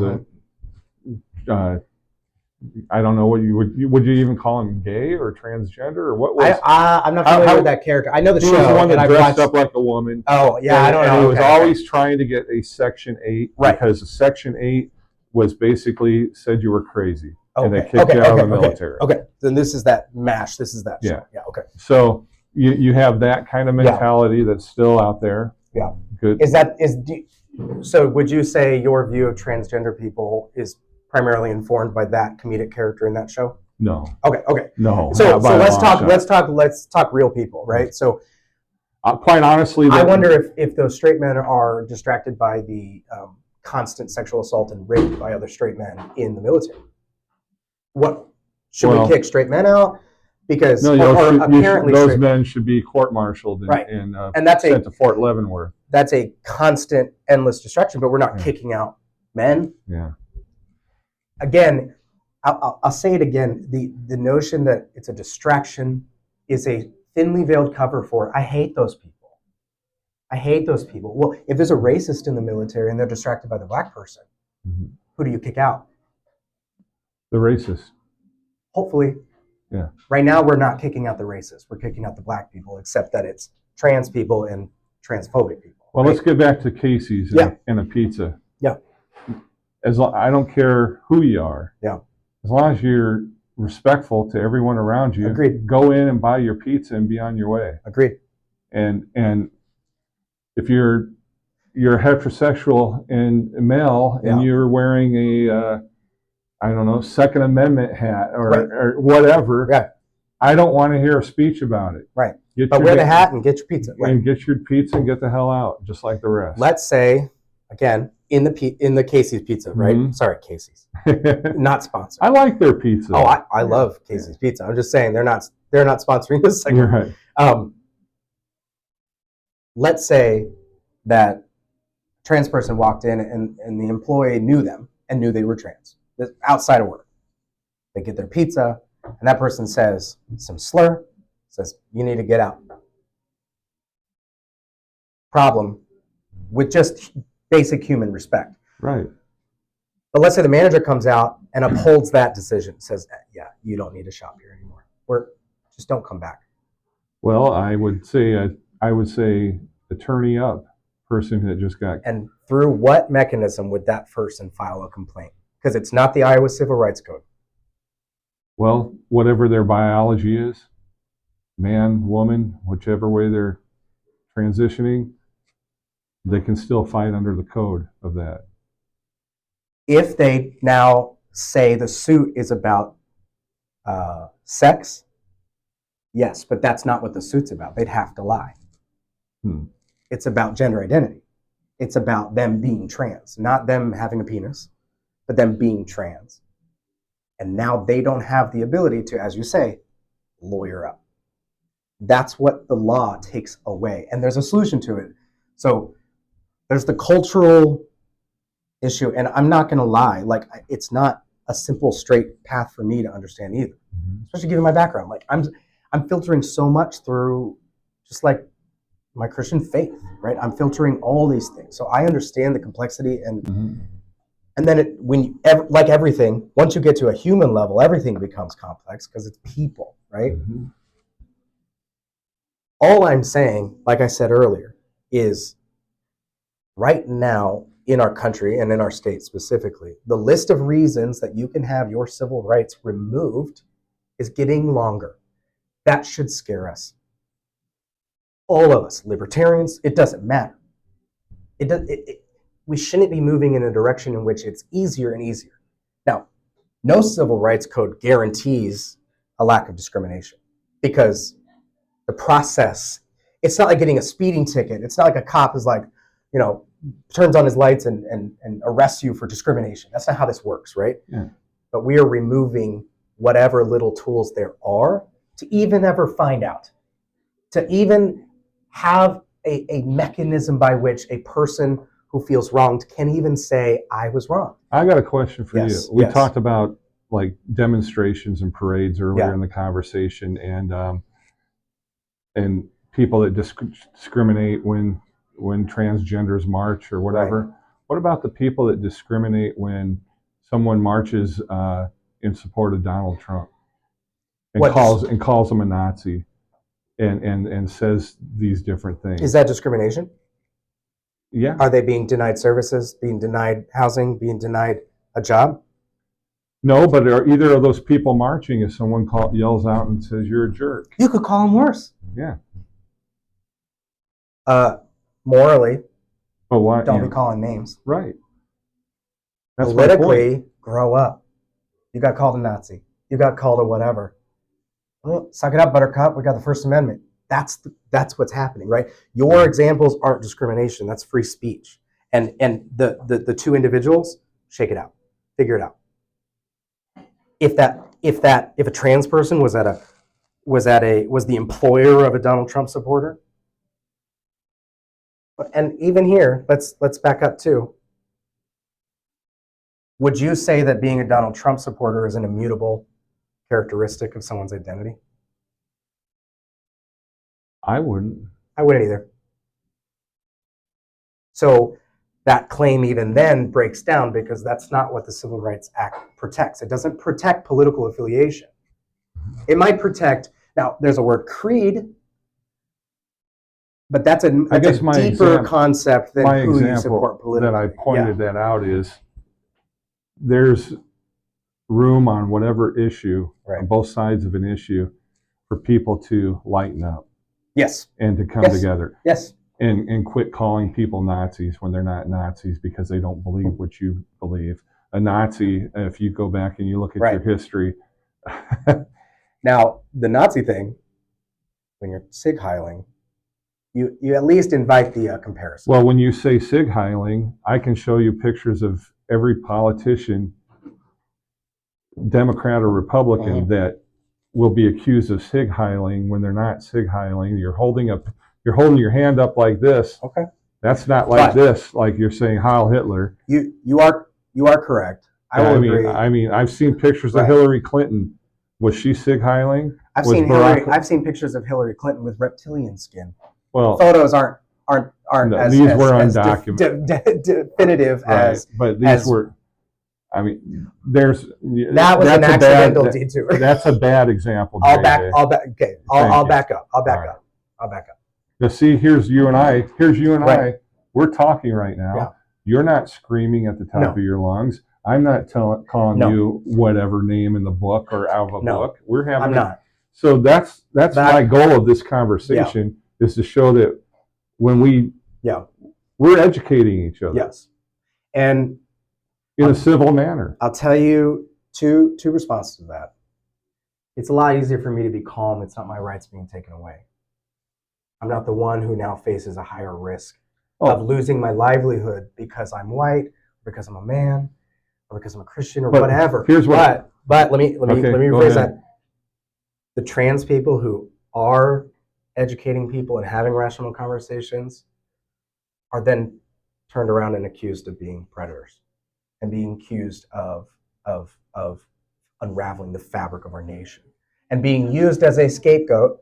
I don't know what would you even call him, gay or transgender, or what was? I'm not familiar with that character. I know the show. He was the one that dressed up like a woman. Oh yeah, I don't know. And he was always trying to get a Section 8 because Section 8 was basically said you were crazy, and they kicked you out of the military. Okay, then this is that MASH. This is that show. Yeah. Okay. So you have that kind of mentality that's still out there. Yeah. Good. So would you say your view of transgender people is primarily informed by that comedic character in that show? No. Okay. No. So let's talk real people, right? So quite honestly, I wonder if those straight men are distracted by the constant sexual assault and rape by other straight men in the military. What should we kick straight men out? Because apparently those men should be court-martialed and sent to Fort Leavenworth. That's a constant, endless distraction. But we're not kicking out men. Yeah. Again, I'll say it again. The notion that it's a distraction is a thinly veiled cover for, I hate those people. I hate those people. Well, if there's a racist in the military and they're distracted by the black person, who do you kick out? The racist. Hopefully. Yeah. Right now, we're not kicking out the racists. We're kicking out the black people, except that it's trans people and transphobic people. Well, let's get back to Casey's and a pizza. Yeah. I don't care who you are. Yeah. As long as you're respectful to everyone around you. Agreed. Go in and buy your pizza and be on your way. Agreed. And if you're heterosexual and male and you're wearing a Second Amendment hat or whatever, I don't want to hear a speech about it. Right. But wear the hat and get your pizza. Right. And get your pizza and get the hell out, just like the rest. Let's say, again, in the Casey's Pizza, right? Mm-hmm. Sorry, Casey's. Not sponsored. I like their pizza. Oh, I love Casey's Pizza. I'm just saying they're not sponsoring this segment. Right. Let's say that a trans person walked in and the employee knew them and knew they were trans. Outside of work. They get their pizza and that person says some slur, says, you need to get out. Problem with just basic human respect. Right. But let's say the manager comes out and upholds that decision, says, yeah, you don't need to shop here anymore. Just don't come back. Well, I would say attorney up, person that just got. And through what mechanism would that person file a complaint? Because it's not the Iowa Civil Rights Code. Well, whatever their biology is, man, woman, whichever way they're transitioning, they can still fight under the code of that. If they now say the suit is about sex, yes, but that's not what the suit's about. They'd have to lie. It's about gender identity. It's about them being trans, not them having a penis, but them being trans. And now they don't have the ability to, as you say, lawyer up. That's what the law takes away. And there's a solution to it. So there's the cultural issue. And I'm not going to lie, like, it's not a simple, straight path for me to understand either. Especially given my background. Like, I'm filtering so much through just like my Christian faith, right? I'm filtering all these things. So I understand the complexity and then like everything, once you get to a human level, everything becomes complex because it's people, right? All I'm saying, like I said earlier, is right now in our country and in our state specifically, the list of reasons that you can have your civil rights removed is getting longer. That should scare us. All of us, libertarians, it doesn't matter. We shouldn't be moving in a direction in which it's easier and easier. Now, No civil rights code guarantees a lack of discrimination, because the process, it's not like getting a speeding ticket. It's not like a cop is like, turns on his lights and arrests you for discrimination. That's not how this works, right? Yeah. But we are removing whatever little tools there are to even ever find out, to even have a mechanism by which a person who feels wronged can even say, I was wrong. I got a question for Yes, you. We yes. talked about like demonstrations and parades earlier Yeah. in the conversation, and people that discriminate when transgenders march or whatever. Right. What about the people that discriminate when someone marches in support of Donald Trump and calls him a Nazi and says these different things? Is that discrimination? Yeah. Are they being denied services, being denied housing, being denied a job? No, but are either of those people marching if someone yells out and says you're a jerk? You could call them worse. Yeah. Morally, but why? don't be calling names. Right. That's politically, grow up. You got called a Nazi. You got called a whatever. Well, suck it up, Buttercup. We got the First Amendment. That's what's happening, right? Your examples aren't discrimination. That's free speech. And the two individuals, shake it out, figure it out. If a trans person was the employer of a Donald Trump supporter, and even here, let's back up too. Would you say that being a Donald Trump supporter is an immutable characteristic of someone's identity? I wouldn't. I wouldn't either. So that claim even then breaks down, because that's not what the Civil Rights Act protects. It doesn't protect political affiliation. It might protect, now there's a word creed, but that's a deeper concept than who you support politically. That I pointed that out is there's room on whatever issue, on both sides of an issue, for people to lighten up. Yes. And to come together. Yes. And quit calling people Nazis when they're not Nazis because they don't believe what you believe. A Nazi, if you go back and you look at your history. Now, the Nazi thing, when you're sig heiling, you at least invite the comparison. Well, when you say sig heiling, I can show you pictures of every politician, Democrat or Republican, that will be accused of sig heiling when they're not sig heiling. You're holding your hand up like this. Okay. That's not like this, like you're saying Heil Hitler. You are correct. I will agree. I mean, I've seen pictures of Hillary Clinton. Was she sig heiling? I've seen pictures of Hillary Clinton with reptilian skin. Well, photos aren't as these were undocumented, definitive as. But these were. I mean, that was an accidental detour. That's a bad example. I'll back up. Now, see, here's you and I. I. We're talking right now. Yeah. You're not screaming at the top of your lungs. I'm not calling you whatever name in the book or out of a book. We're having. I'm not. So that's my goal of this conversation is to show that when we're educating each other. Yes. And in a civil manner. I'll tell you two responses to that. It's a lot easier for me to be calm. It's not my rights being taken away. I'm not the one who now faces a higher risk of losing my livelihood because I'm white, or because I'm a man, or because I'm a Christian, or whatever. But let me rephrase that. The trans people who are educating people and having rational conversations are then turned around and accused of being predators and being accused of unraveling the fabric of our nation and being used as a scapegoat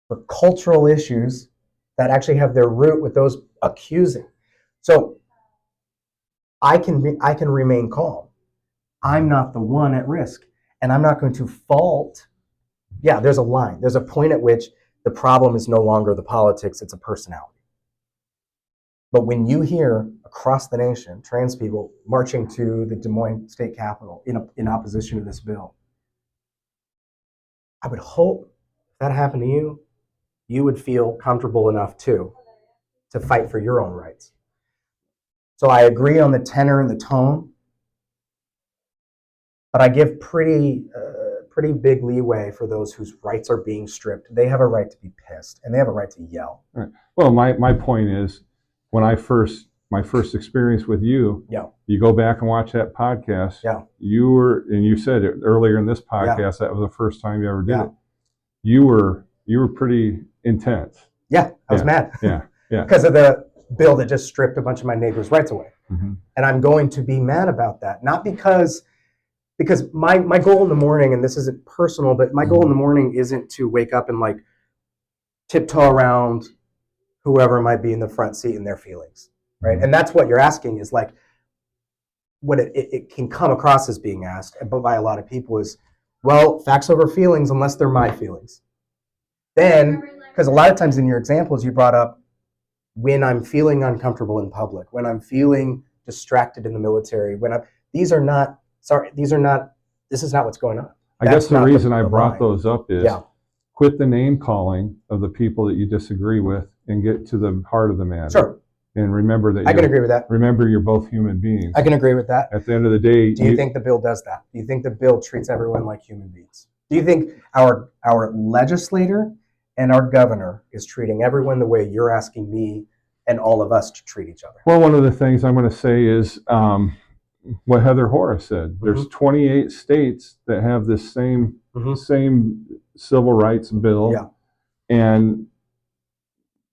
for cultural issues that actually have their root with those accusing. So I can remain calm. I'm not the one at risk, and I'm not going to fault. Yeah, there's a line. There's a point at which the problem is no longer the politics, it's a personality. But when you hear across the nation trans people marching to the Des Moines State Capitol in opposition to this bill, I would hope if that happened to you, you would feel comfortable enough too to fight for your own rights. So I agree on the tenor and the tone, but I give pretty big leeway for those whose rights are being stripped. They have a right to be pissed, and they have a right to yell. Right. Well, my point is, when my first experience with you, Yeah. you go back and watch that podcast. Yeah. You were, and you said it earlier in this podcast, that was the first time you ever did it. You were pretty intense. Yeah, I was mad. Yeah. Because of the bill that just stripped a bunch of my neighbors' rights away. Mm-hmm. And I'm going to be mad about that. Not because my goal in the morning, and this isn't personal, but my goal in the morning isn't to wake up and like tiptoe around whoever might be in the front seat and their feelings, right? And that's what you're asking, is like, what it can come across as being asked, but by a lot of people, is, well, facts over feelings unless they're my feelings. Then, because a lot of times in your examples you brought up, when I'm feeling uncomfortable in public, when I'm feeling distracted in the military, this is not what's going on. I guess the reason I brought those up is, quit the name calling of the people that you disagree with and get to the heart of the matter. Sure. And remember that I can agree with that. Remember, you're both human beings. I can agree with that. At the end of the day, do you think the bill does that? Do you think the bill treats everyone like human beings? Do you think our legislator and our governor is treating everyone the way you're asking me and all of us to treat each other? Well, one of the things I'm going to say is what Heather Horace said. There's 28 states that have this same civil rights bill, and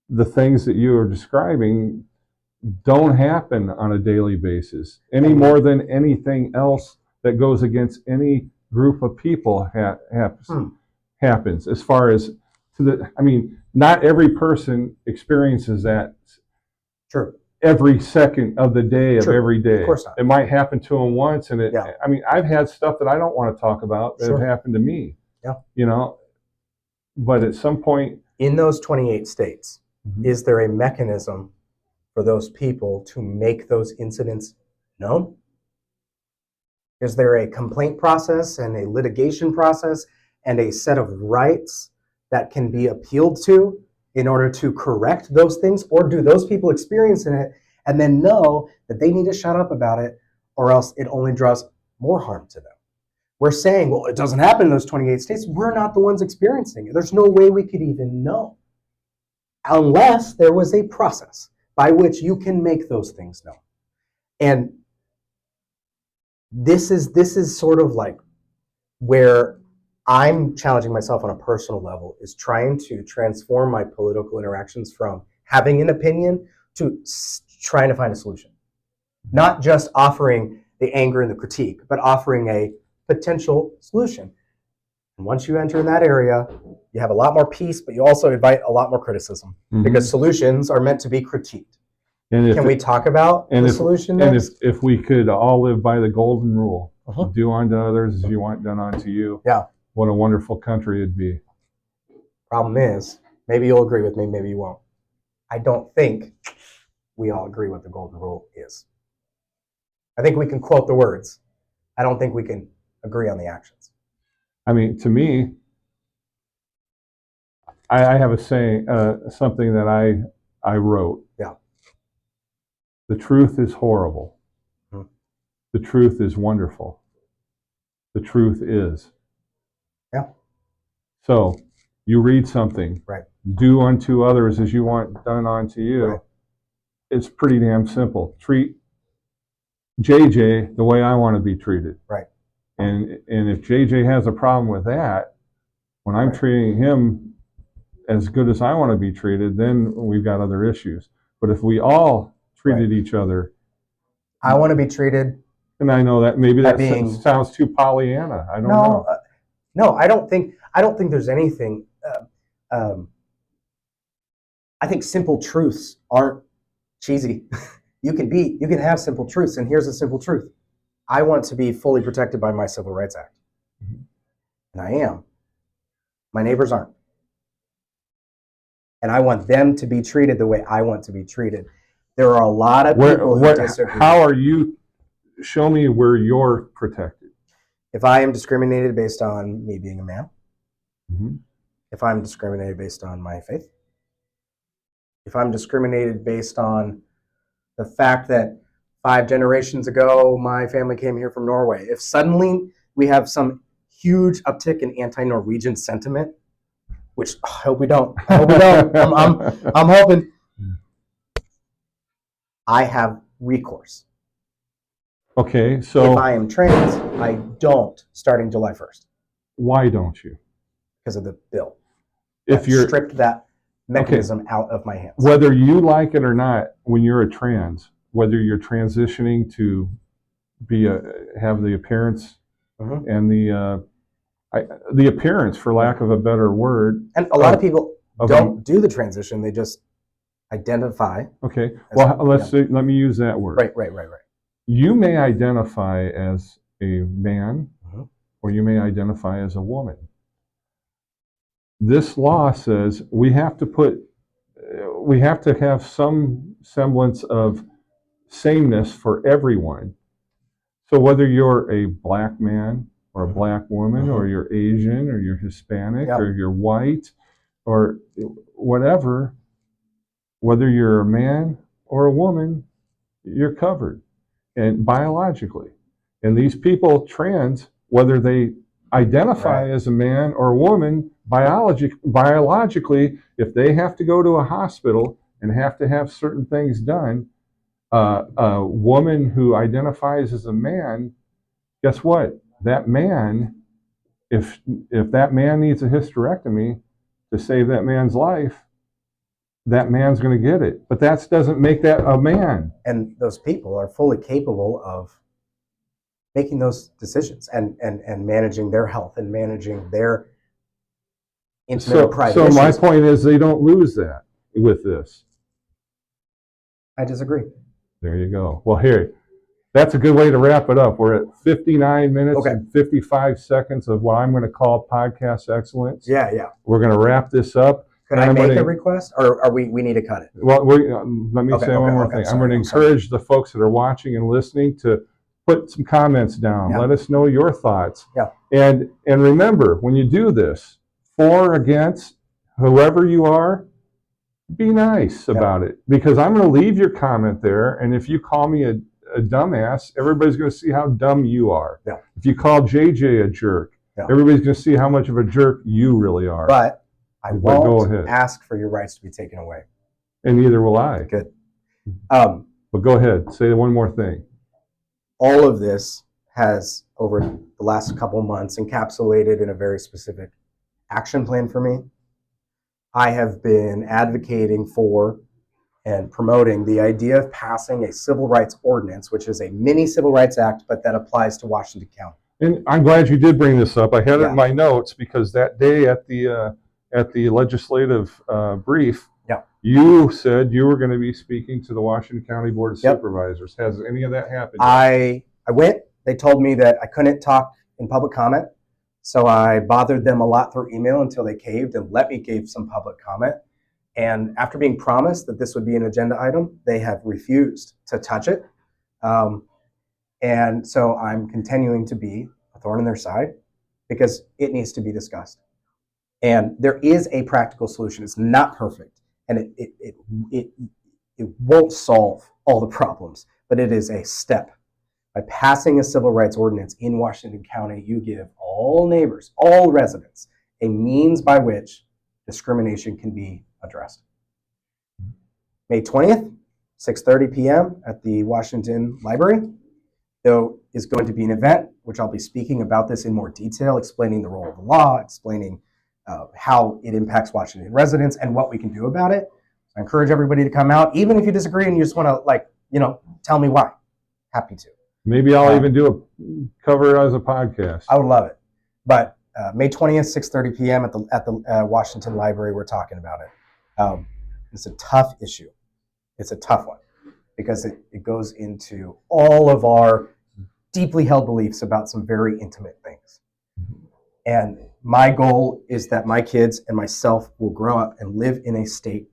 the things that you are describing don't happen on a daily basis any more than anything else that goes against any group of people happens. As far as not every person experiences that every second of the day of every day. Of course not. It might happen to them once, and I've had stuff that I don't want to talk about that have happened to me. But at some point in those 28 states, is there a mechanism for those people to make those incidents known? Is there a complaint process and a litigation process and a set of rights that can be appealed to in order to correct those things? Or do those people experience it and then know that they need to shut up about it, or else it only draws more harm to them? We're saying, well, it doesn't happen in those 28 states. We're not the ones experiencing it. There's no way we could even know, unless there was a process by which you can make those things known. And this is sort of like where I'm challenging myself on a personal level, is trying to transform my political interactions from having an opinion to trying to find a solution. Not just offering the anger and the critique, but offering a potential solution. And once you enter in that area, you have a lot more peace, but you also invite a lot more criticism, because solutions are meant to be critiqued. Can we talk about the solution next? And if we could all live by the golden rule, do unto others as you want done unto you, what a wonderful country it'd be. Problem is, maybe you'll agree with me, maybe you won't. I don't think we all agree what the golden rule is. I think we can quote the words. I don't think we can agree on the actions. I mean, to me, I have a saying, something that I wrote. The truth is horrible. The truth is wonderful. The truth is. So you read something, do unto others as you want done unto you. It's pretty damn simple. Treat JJ the way I want to be treated. And if JJ has a problem with that, when I'm treating him as good as I want to be treated, then we've got other issues. But if we all treated each other, I want to be treated. And I know that maybe that sounds too Pollyanna. I don't know. No, I don't think there's anything. I think simple truths aren't cheesy. You can have simple truths, and here's a simple truth. I want to be fully protected by my Civil Rights Act. And I am. My neighbors aren't. And I want them to be treated the way I want to be treated. There are a lot of people who disagree. How are you? Show me where you're protected. If I am discriminated based on me being a man, if I'm discriminated based on my faith, if I'm discriminated based on the fact that 5 generations ago my family came here from Norway, if suddenly we have some huge uptick in anti-Norwegian sentiment, which I hope we don't. I hope we don't. I'm hoping. I have recourse. Okay, so if I am trans, I don't starting July 1st why don't you? because of the bill. If That you're stripped that mechanism out of my hands. whether you like it or not, when you're a trans, whether you're transitioning to have the appearance Mhm. and the appearance, for lack of a better word. And a lot of people of don't do the transition; they just identify. Okay, as, well, let me use that word. Right. You may identify as a man, Mhm. or you may identify as a woman. This law says we have to have some semblance of sameness for everyone. So whether you're a black man or a black woman, or you're Asian, or you're Hispanic, Yep. or you're white, or whatever, whether you're a man or a woman, you're covered, and biologically. And these people, trans, whether they identify as a man or a woman, biologically, if they have to go to a hospital and have to have certain things done, a woman who identifies as a man, guess what? That man, if that man needs a hysterectomy to save that man's life, that man's going to get it. But that doesn't make that a man. And those people are fully capable of making those decisions and managing their health and managing their intimate and private So issues. my point is they don't lose that with this. I disagree. There you go. Well, here, that's a good way to wrap it up. We're at 59 minutes and 55 seconds of what I'm going to call podcast excellence. Yeah. We're going to wrap this up. Could I make a request, or we need to cut it? Well, let me say one more thing. I'm going to encourage the folks that are watching and listening to put some comments down. Yeah. Let us know your thoughts. Yeah. And remember, when you do this, for or against, whoever you are, be nice about it. Because I'm going to leave your comment there, and if you call me a dumbass, everybody's going to see how dumb you are. Yeah. If you call JJ a jerk, everybody's going to see how much of a jerk you really are. But I won't go ahead. ask for your rights to be taken away. And neither will I. Good. But go ahead. Say one more thing. All of this has, over the last couple months, encapsulated in a very specific action plan for me. I have been advocating for and promoting the idea of passing a civil rights ordinance, which is a mini civil rights act, but that applies to Washington County. And I'm glad you did bring this up. I had it in my notes because that day at the legislative brief, you said you were going to be speaking to the Washington County Board of Supervisors. Has any of that happened yet? I went. They told me that I couldn't talk in public comment, so I bothered them a lot through email until they caved and let me give some public comment. And after being promised that this would be an agenda item, they have refused to touch it. And so I'm continuing to be a thorn in their side because it needs to be discussed. And there is a practical solution. It's not perfect, and it won't solve all the problems, but it is a step. By passing a civil rights ordinance in Washington County, you give all neighbors, all residents, a means by which discrimination can be addressed. May 20th, 6:30 p.m. at the Washington Library. There is going to be an event, which I'll be speaking about this in more detail, explaining the role of the law, explaining how it impacts Washington residents and what we can do about it. I encourage everybody to come out, even if you disagree and you just want to, tell me why. Happy to. Maybe I'll even cover it as a podcast. I would love it. But May 20th, 6:30 p.m. at the Washington Library, we're talking about it. It's a tough issue. It's a tough one because it goes into all of our deeply held beliefs about some very intimate things. And my goal is that my kids and myself will grow up and live in a state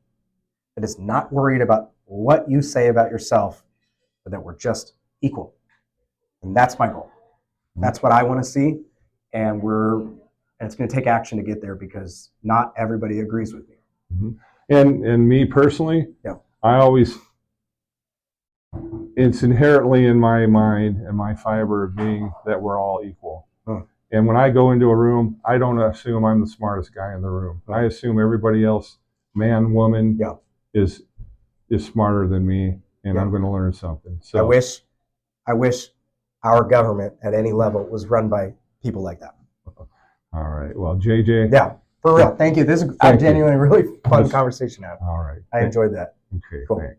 that is not worried about what you say about yourself, but that we're just equal. And that's my goal. That's what I want to see. And it's going to take action to get there because not everybody agrees with me. Mm-hmm. And me personally, it's inherently in my mind and my fiber of being that we're all equal. Huh. And when I go into a room, I don't assume I'm the smartest guy in the room. I assume everybody else, man, woman, Yeah. is smarter than me, and Yeah. I'm going to learn something. So I wish our government at any level was run by people like that. all right. Well, JJ. Yeah, for real. Thank you. This is a genuinely really fun conversation to have. All right. I enjoyed that. Okay, Cool. thanks.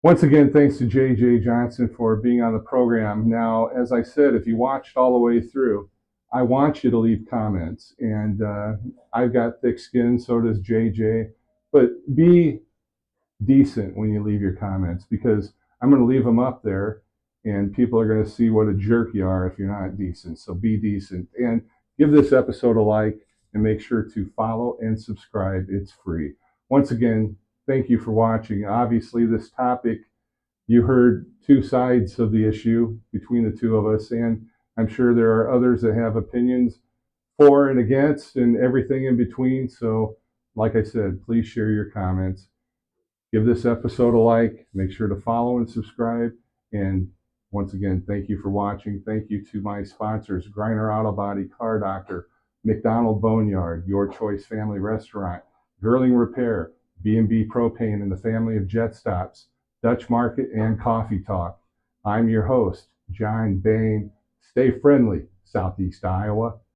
Once again, thanks to JJ Johnson for being on the program. Now, as I said, if you watched all the way through, I want you to leave comments. And I've got thick skin, so does JJ. But be decent when you leave your comments, because I'm going to leave them up there and people are going to see what a jerk you are if you're not decent. So be decent and give this episode a like, and make sure to follow and subscribe. It's free. Once again, thank you for watching. Obviously, this topic, you heard two sides of the issue between the two of us, and I'm sure there are others that have opinions for and against and everything in between. So like I said, please share your comments. Give this episode a like. Make sure to follow and subscribe. And once again, thank you for watching. Thank you to my sponsors, Griner Auto Body, Car Doctor, McDonald Boneyard, Your Choice Family Restaurant, Girling Repair, B&B Propane, and the family of Jet Stops, Dutch Market, and Coffee Talk. I'm your host, John Bain. Stay friendly, Southeast Iowa.